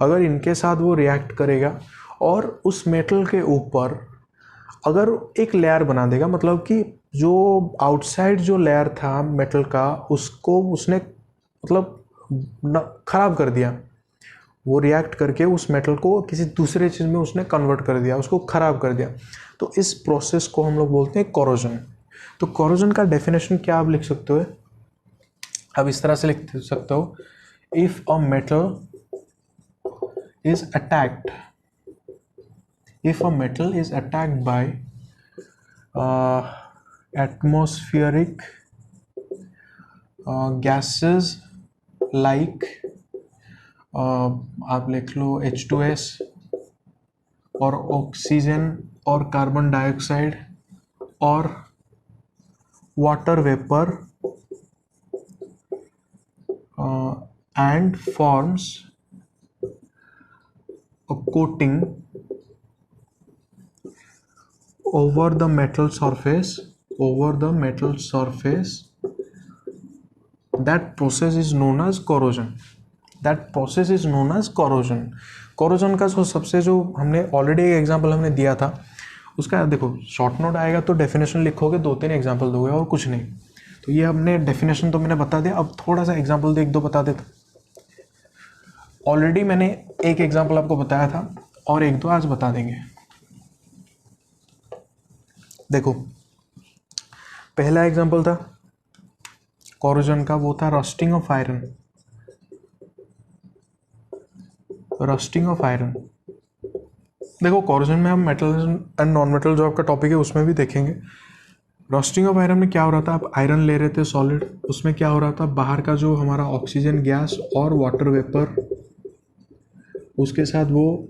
अगर इनके साथ वो रिएक्ट करेगा और उस मेटल के ऊपर अगर एक लेयर बना देगा, मतलब कि जो आउटसाइड जो लेयर था मेटल का उसको उसने मतलब ख़राब कर दिया, वो रिएक्ट करके उस मेटल को किसी दूसरे चीज़ में उसने कन्वर्ट कर दिया, उसको ख़राब कर दिया। तो इस प्रोसेस को हम लोग बोलते हैं कोरोजन। तो कोरोजन का डेफिनेशन क्या आप लिख सकते हो, अब इस तरह से लिख सकते हो, if a metal is attacked, if a metal is attacked by atmospheric gases like आप लिख लो H2S और ऑक्सीजन और कार्बन डाइऑक्साइड और water vapour and forms a coating over the metal surface, that process is known as corrosion. Corrosion का जो सबसे जो हमने ऑलरेडी एक एग्जांपल हमने दिया था उसका देखो शॉर्ट नोट आएगा तो डेफिनेशन लिखोगे, 2-3 एग्जांपल दोगे और कुछ नहीं। तो ये हमने डेफिनेशन तो मैंने बता दिया, अब थोड़ा सा एग्जांपल दे 1-2 बता देता। ऑलरेडी मैंने एक एग्जांपल आपको बताया था और 1-2 आज बता देंगे। देखो पहला एग्जांपल था कोरोजन का, वो था रस्टिंग ऑफ आयरन। देखो कोरोजन में हम मेटल एंड नॉन मेटल जो आपका टॉपिक है उसमें भी देखेंगे। रस्टिंग ऑफ आयरन में क्या हो रहा था, आप आयरन ले रहे थे सॉलिड, उसमें क्या हो रहा था, बाहर का जो हमारा ऑक्सीजन गैस और वाटर वेपर उसके साथ वो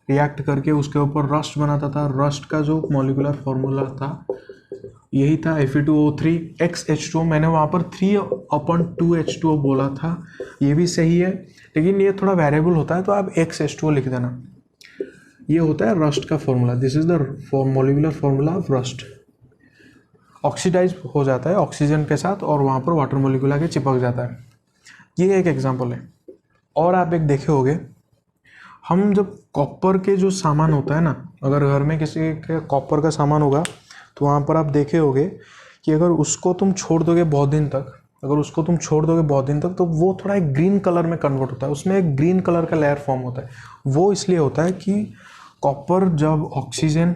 रिएक्ट करके उसके ऊपर रस्ट बनाता था। रस्ट का जो मॉलिक्यूलर फॉर्मूला था यही था Fe2O3 XH2O। मैंने वहाँ पर 3/2H2O बोला था, ये भी सही है, लेकिन ये थोड़ा वेरिएबल होता है तो आप XH2O लिख देना। ये होता है रस्ट का formula, this is the molecular formula of rust. Oxidise हो जाता है ऑक्सीजन के साथ और वहाँ पर वाटर मॉलिक्यूल आके चिपक जाता है। ये एक एग्जांपल है। और आप एक देखे होगे, हम जब कॉपर के जो सामान होता है ना, अगर घर में किसी के कॉपर का सामान होगा तो वहाँ पर आप देखे होगे कि अगर उसको तुम छोड़ दोगे बहुत दिन तक, तो वो थोड़ा एक ग्रीन कलर में कन्वर्ट होता है, उसमें एक ग्रीन कलर का लेयर फॉर्म होता है। वो इसलिए होता है कि कॉपर जब ऑक्सीजन,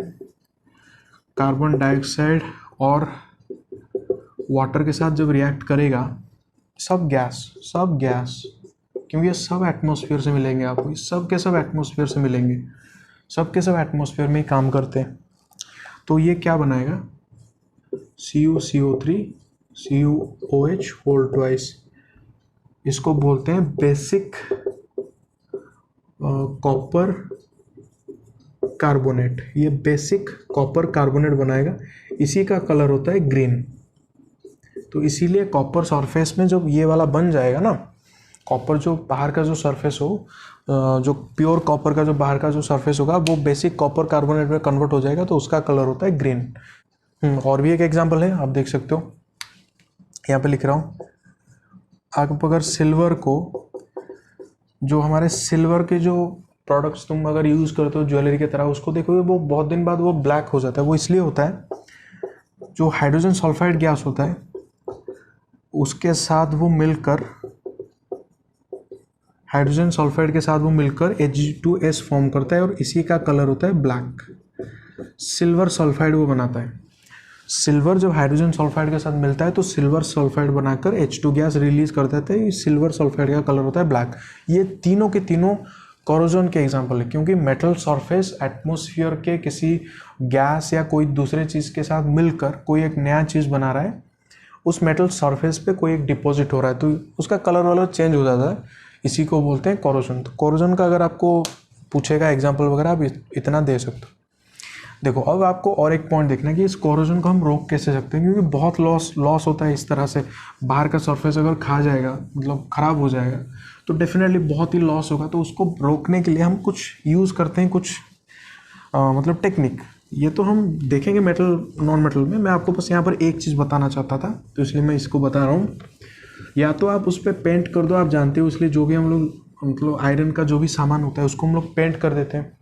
कार्बन डाइऑक्साइड और वाटर के साथ जब रिएक्ट करेगा, सब गैस क्योंकि ये सब एटमॉस्फेयर से मिलेंगे आपको, सब के सब एटमॉस्फेयर से मिलेंगे, सब के सब एटमॉस्फेयर में ही काम करते हैं। तो ये क्या बनाएगा, CuCO3 CuOH होल ट्वाइस। इसको बोलते हैं बेसिक कॉपर कार्बोनेट। ये बेसिक कॉपर कार्बोनेट बनाएगा, इसी का कलर होता है ग्रीन। तो इसीलिए कॉपर सरफेस में जब ये वाला बन जाएगा ना, कॉपर जो बाहर का जो सरफेस हो, जो प्योर कॉपर का जो बाहर का जो सरफेस होगा वो बेसिक कॉपर कार्बोनेट में कन्वर्ट हो जाएगा, तो उसका कलर होता है ग्रीन। और भी एक एग्जांपल है, आप देख सकते हो, यहाँ पे लिख रहा हूँ। आप अगर सिल्वर को, जो हमारे सिल्वर के जो प्रोडक्ट्स तुम अगर यूज़ करते हो ज्वेलरी की तरह, उसको देखोगे वो बहुत दिन बाद वो ब्लैक हो जाता है। वो इसलिए होता है, जो हाइड्रोजन सल्फाइड गैस होता है उसके साथ वो मिलकर, हाइड्रोजन सल्फाइड के साथ वो मिलकर H2S फॉर्म करता है और इसी का कलर होता है ब्लैक। सिल्वर सल्फाइड वो बनाता है। सिल्वर जब हाइड्रोजन सल्फाइड के साथ मिलता है तो सिल्वर सल्फाइड बनाकर H2 गैस रिलीज कर देते हैं, सिल्वर सल्फाइड का कलर होता है ब्लैक। ये तीनों के तीनों कोरोजन के एग्जाम्पल है, क्योंकि मेटल सरफेस एटमॉस्फेयर के किसी गैस या कोई दूसरे चीज़ के साथ मिलकर कोई एक नया चीज़ बना रहा है, उस मेटल सरफेस पे कोई एक डिपॉजिट हो रहा है तो उसका कलर वाला चेंज हो जाता है, इसी को बोलते हैं कोरोजन। तो कोरोजन का अगर आपको पूछेगा एग्जाम्पल वगैरह, आप इतना दे सकते हो। देखो अब आपको और एक पॉइंट देखना है कि इस कोरोजन को हम रोक कैसे सकते हैं, क्योंकि बहुत लॉस होता है इस तरह से। बाहर का सरफेस अगर खा जाएगा, मतलब ख़राब हो जाएगा, तो डेफिनेटली बहुत ही लॉस होगा। तो उसको रोकने के लिए हम कुछ यूज़ करते हैं, कुछ मतलब टेक्निक। ये तो हम देखेंगे मेटल नॉन मेटल में, मैं आपको बस यहाँ पर एक चीज़ बताना चाहता था, तो इसलिए मैं इसको बता रहा हूँ। या तो आप उस पर पेंट कर दो, आप जानते हो, इसलिए जो भी हम लोग मतलब आयरन का जो भी सामान होता है उसको हम लोग पेंट कर देते हैं।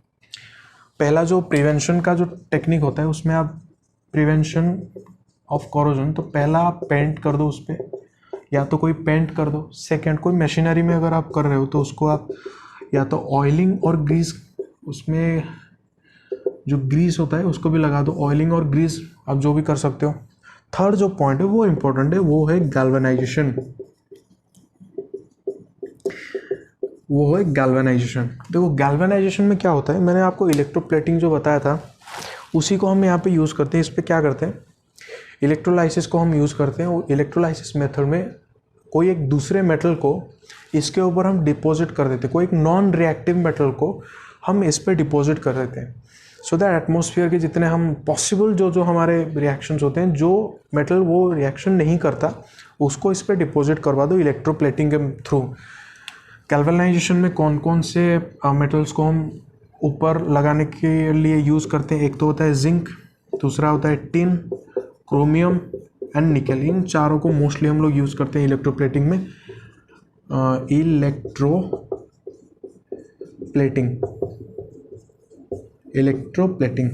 पहला जो प्रिवेंशन का जो टेक्निक होता है उसमें आप प्रिवेंशन ऑफ कॉरोजन, तो पहला आप पेंट कर दो उस पर, या तो कोई पेंट कर दो। सेकंड, कोई मशीनरी में अगर आप कर रहे हो तो उसको आप या तो ऑयलिंग और ग्रीस, उसमें जो ग्रीस होता है उसको भी लगा दो, ऑयलिंग और ग्रीस आप जो भी कर सकते हो। थर्ड जो पॉइंट है वो इम्पोर्टेंट है, वो है गैल्वेनाइजेशन। वो है गैल्वेनाइजेशन। देखो गैल्वेनाइजेशन में क्या होता है, मैंने आपको इलेक्ट्रोप्लेटिंग जो बताया था उसी को हम यहाँ पे यूज़ करते हैं। इस पर क्या करते हैं, इलेक्ट्रोलाइसिस को हम यूज़ करते हैं। वो इलेक्ट्रोलाइसिस मेथड में कोई एक दूसरे मेटल को इसके ऊपर हम डिपॉजिट कर देते हैं, कोई एक नॉन रिएक्टिव मेटल को हम इस पर डिपॉजिट कर देते हैं, सो दैट एटमॉस्फेयर के जितने हम पॉसिबल जो हमारे रिएक्शंस होते हैं, जो मेटल वो रिएक्शन नहीं करता उसको इस पर डिपॉजिट करवा दो इलेक्ट्रोप्लेटिंग के थ्रू। गैल्वेनाइजेशन में कौन कौन से मेटल्स को हम ऊपर लगाने के लिए यूज़ करते हैं, एक तो होता है जिंक, दूसरा होता है टिन, क्रोमियम एंड निकल। इन चारों को मोस्टली हम लोग यूज़ करते हैं इलेक्ट्रोप्लेटिंग में। इलेक्ट्रोप्लेटिंग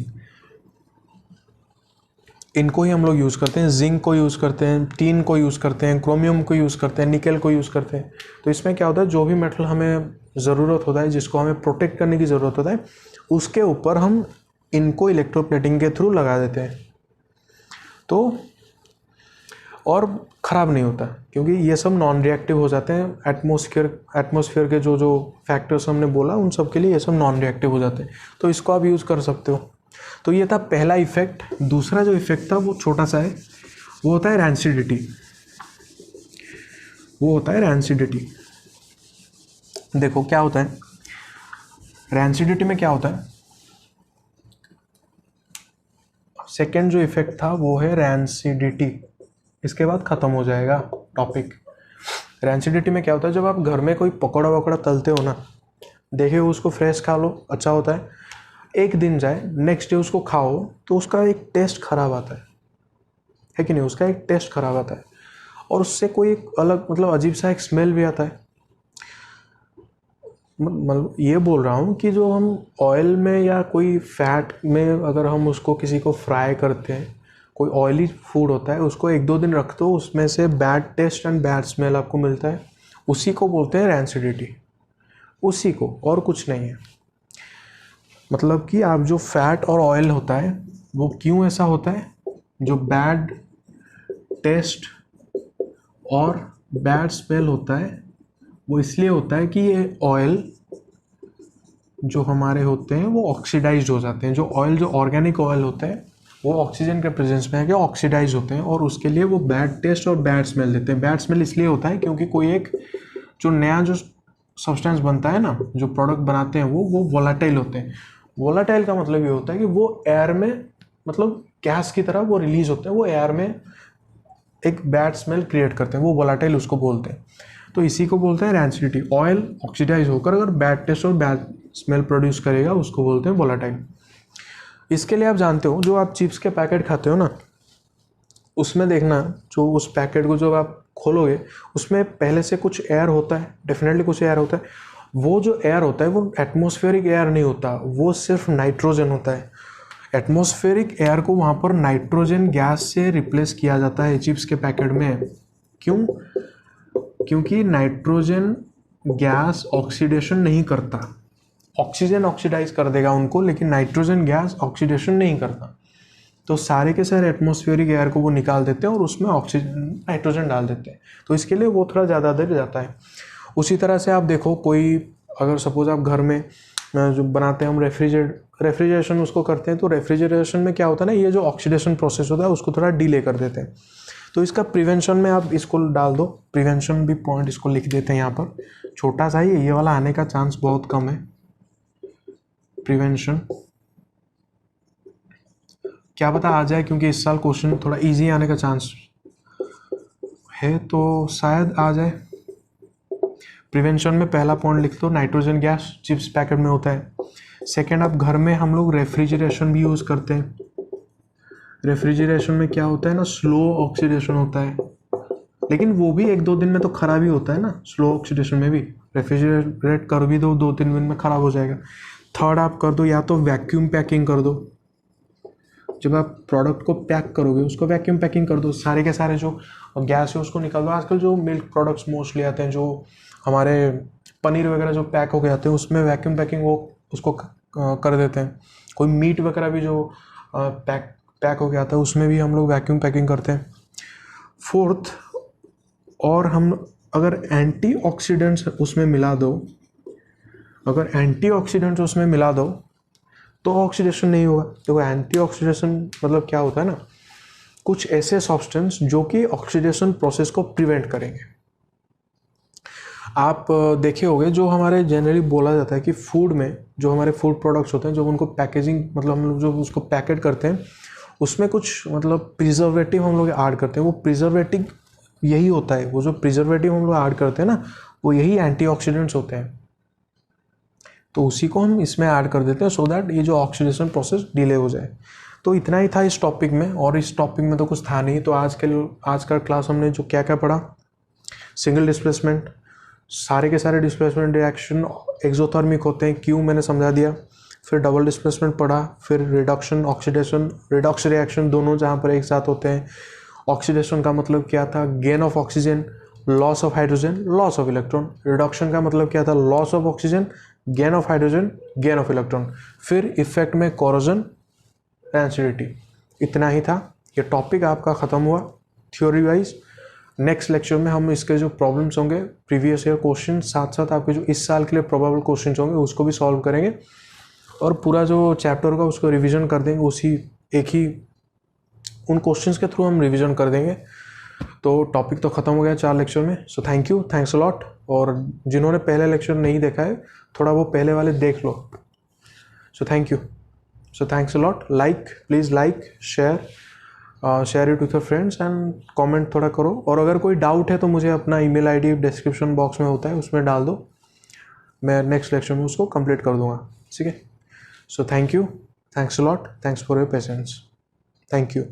इनको ही हम लोग यूज़ करते हैं। जिंक को यूज़ करते हैं, टीन को यूज़ करते हैं, क्रोमियम को यूज़ करते हैं, निकल को यूज़ करते हैं। तो इसमें क्या होता है, जो भी मेटल हमें ज़रूरत होता है, जिसको हमें प्रोटेक्ट करने की ज़रूरत होता है, उसके ऊपर हम इनको इलेक्ट्रोप्लेटिंग के थ्रू लगा देते हैं, तो और ख़राब नहीं होता, क्योंकि ये सब नॉन रिएक्टिव हो जाते हैं। एटमॉस्फेयर के जो फैक्टर्स हमने बोला उन सब के लिए ये सब नॉन रिएक्टिव हो जाते हैं, तो इसको आप यूज़ कर सकते हो। तो ये था पहला इफेक्ट। दूसरा जो इफेक्ट था वो छोटा सा है, वो होता है रैंसिडिटी। देखो क्या होता है रैंसिडिटी में, क्या होता है, सेकेंड जो इफेक्ट था वो है रैंसिडिटी। इसके बाद ख़त्म हो जाएगा टॉपिक। रैंसिडिटी में क्या होता है, जब आप घर में कोई पकौड़ा वकौड़ा तलते हो ना, देखे हो उसको फ्रेश खा लो अच्छा होता है, एक दिन जाए नेक्स्ट डे उसको खाओ तो उसका एक टेस्ट ख़राब आता है कि नहीं, उसका एक टेस्ट ख़राब आता है, और उससे कोई एक अलग मतलब अजीब सा एक स्मेल भी आता है। मतलब ये बोल रहा हूँ कि जो हम ऑयल में या कोई फैट में अगर हम उसको किसी को फ्राई करते हैं, कोई ऑयली फूड होता है, उसको एक दो दिन रखते हो, उसमें से bad taste and bad smell आपको मिलता है, उसी को बोलते हैं रैंसिडिटी, उसी को, और कुछ नहीं है। मतलब कि आप जो फैट और ऑयल होता है वो क्यों ऐसा होता है, जो बैड टेस्ट और बैड स्मेल होता है वो इसलिए होता है कि ये ऑयल जो हमारे होते हैं वो ऑक्सीडाइज हो जाते हैं। जो ऑयल, जो ऑर्गेनिक ऑयल होते हैं वो ऑक्सीजन के प्रेजेंस में आके ऑक्सीडाइज होते हैं, और उसके लिए वो बैड टेस्ट और बैड स्मेल देते हैं। बैड स्मेल इसलिए होता है क्योंकि कोई एक जो नया जो सब्सटेंस बनता है ना, जो प्रोडक्ट बनाते हैं वो वोलाटाइल होते हैं। वोलाटाइल का मतलब ये होता है कि वो एयर में, मतलब गैस की तरह वो रिलीज होते हैं, वो एयर में एक बैड स्मेल क्रिएट करते हैं, वो वोलाटाइल उसको बोलते हैं। तो इसी को बोलते हैं रैंसिडिटी। ऑयल ऑक्सीडाइज होकर अगर बैड टेस्ट और बैड स्मेल प्रोड्यूस करेगा उसको बोलते हैं वोलाटाइल। इसके लिए आप जानते हो, जो आप चिप्स के पैकेट खाते हो ना, उसमें देखना, जो उस पैकेट को जब आप खोलोगे उसमें पहले से कुछ एयर होता है, डेफिनेटली कुछ एयर होता है। वो जो एयर होता है वो एटमॉस्फेरिक एयर नहीं होता, वो सिर्फ नाइट्रोजन होता है। एटमॉस्फेरिक एयर को वहाँ पर नाइट्रोजन गैस से रिप्लेस किया जाता है चिप्स के पैकेट में। क्यों? क्योंकि नाइट्रोजन गैस ऑक्सीडेशन नहीं करता, ऑक्सीजन ऑक्सीडाइज कर देगा उनको, लेकिन नाइट्रोजन गैस ऑक्सीडेशन नहीं करता। तो सारे के सारे एटमॉस्फेरिक एयर को वो निकाल देते हैं और उसमें ऑक्सीजन नाइट्रोजन डाल देते हैं, तो इसके लिए वो थोड़ा ज़्यादा देर जाता है। उसी तरह से आप देखो, कोई अगर सपोज आप घर में जो बनाते हैं हम रेफ्रिजरेशन उसको करते हैं, तो रेफ्रिजरेशन में क्या होता है ना, ये जो ऑक्सीडेशन प्रोसेस होता है उसको थोड़ा डिले कर देते हैं। तो इसका प्रिवेंशन में आप इसको डाल दो, प्रिवेंशन भी पॉइंट इसको लिख देते हैं यहाँ पर, छोटा सा ही, ये वाला आने का चांस बहुत कम है। प्रिवेंशन क्या पता आ जाए, क्योंकि इस साल क्वेश्चन थोड़ा इजी आने का चांस है, तो शायद आ जाए। प्रिवेंशन में पहला पॉइंट लिख दो, नाइट्रोजन गैस चिप्स पैकेट में होता है। सेकेंड, आप घर में हम लोग रेफ्रिजरेशन भी यूज़ करते हैं। रेफ्रिजरेशन में क्या होता है ना, स्लो ऑक्सीडेशन होता है, लेकिन वो भी 1-2 दिन में तो खराब ही होता है ना। स्लो ऑक्सीडेशन में भी रेफ्रिजरेट कर भी दो, 2-3 दिन में ख़राब हो जाएगा। थर्ड, आप कर दो या तो वैक्यूम पैकिंग कर दो। जब आप प्रोडक्ट को पैक करोगे उसको वैक्यूम पैकिंग कर दो, सारे के सारे जो गैस है उसको निकाल दो। आजकल जो मिल्क प्रोडक्ट्स मोस्टली आते हैं, जो हमारे पनीर वगैरह जो पैक हो गए आते हैं, उसमें वैक्यूम पैकिंग वो उसको कर देते हैं। कोई मीट वगैरह भी जो पैक हो गया आता है उसमें भी हम लोग वैक्यूम पैकिंग करते हैं। फोर्थ, और हम अगर एंटीऑक्सीडेंट्स उसमें मिला दो, तो ऑक्सीडेशन नहीं होगा। देखो एंटीऑक्सीडेशन मतलब क्या होता है ना, कुछ ऐसे सब्सटेंस जो कि ऑक्सीडेशन प्रोसेस को प्रिवेंट करेंगे। आप देखे होंगे जो हमारे जनरली बोला जाता है कि फूड में जो हमारे फूड प्रोडक्ट्स होते हैं, जब उनको पैकेजिंग मतलब हम लोग जो उसको पैकेट करते हैं उसमें कुछ मतलब प्रिजर्वेटिव हम लोग ऐड करते हैं। वो प्रिजर्वेटिव यही होता है, वो जो प्रिजर्वेटिव हम लोग ऐड करते हैं ना, वो यही एंटीऑक्सीडेंट्स होते हैं। तो उसी को हम इसमें ऐड कर देते हैं सो दैट ये जो ऑक्सीडेशन प्रोसेस डिले हो जाए। तो इतना ही था इस टॉपिक में, और इस टॉपिक में तो कुछ था नहीं। तो आज का क्लास हमने जो क्या क्या पढ़ा, सिंगल डिस्प्लेसमेंट, सारे के सारे डिस्प्लेसमेंट रिएक्शन एक्सोथर्मिक होते हैं, क्यों मैंने समझा दिया। फिर डबल डिस्प्लेसमेंट पढ़ा, फिर रिडक्शन ऑक्सीडेशन रिडक्स रिएक्शन दोनों जहाँ पर एक साथ होते हैं। ऑक्सीडेशन का मतलब क्या था, gain of oxygen, loss of hydrogen, loss of electron. Reduction का मतलब क्या था, loss of oxygen, gain of hydrogen, gain of electron. फिर इफेक्ट में कोरोजन, एसिडिटी। इतना ही था, ये टॉपिक आपका ख़त्म हुआ थ्योरी वाइज। नेक्स्ट लेक्चर में हम इसके जो प्रॉब्लम्स होंगे, प्रीवियस ईयर क्वेश्चन, साथ साथ आपके जो इस साल के लिए प्रोबेबल क्वेश्चन होंगे उसको भी सॉल्व करेंगे, और पूरा जो चैप्टर का उसको रिवीजन कर देंगे। उसी एक ही उन क्वेश्चंस के थ्रू हम रिवीजन कर देंगे। तो टॉपिक तो ख़त्म हो गया 4 लेक्चर में। सो thank you, thanks a lot. और जिन्होंने पहले लेक्चर नहीं देखा है, थोड़ा वो पहले वाले देख लो। So thank you, so thanks a lot. Please like, share it with your friends and comment थोड़ा करो। और अगर कोई डाउट है तो मुझे अपना ईमेल आईडी डिस्क्रिप्शन बॉक्स में होता है, उसमें डाल दो, मैं नेक्स्ट लेक्चर में उसको कंप्लीट कर दूंगा। ठीक है, सो thank you, thanks a lot, thanks for your patience, thank you.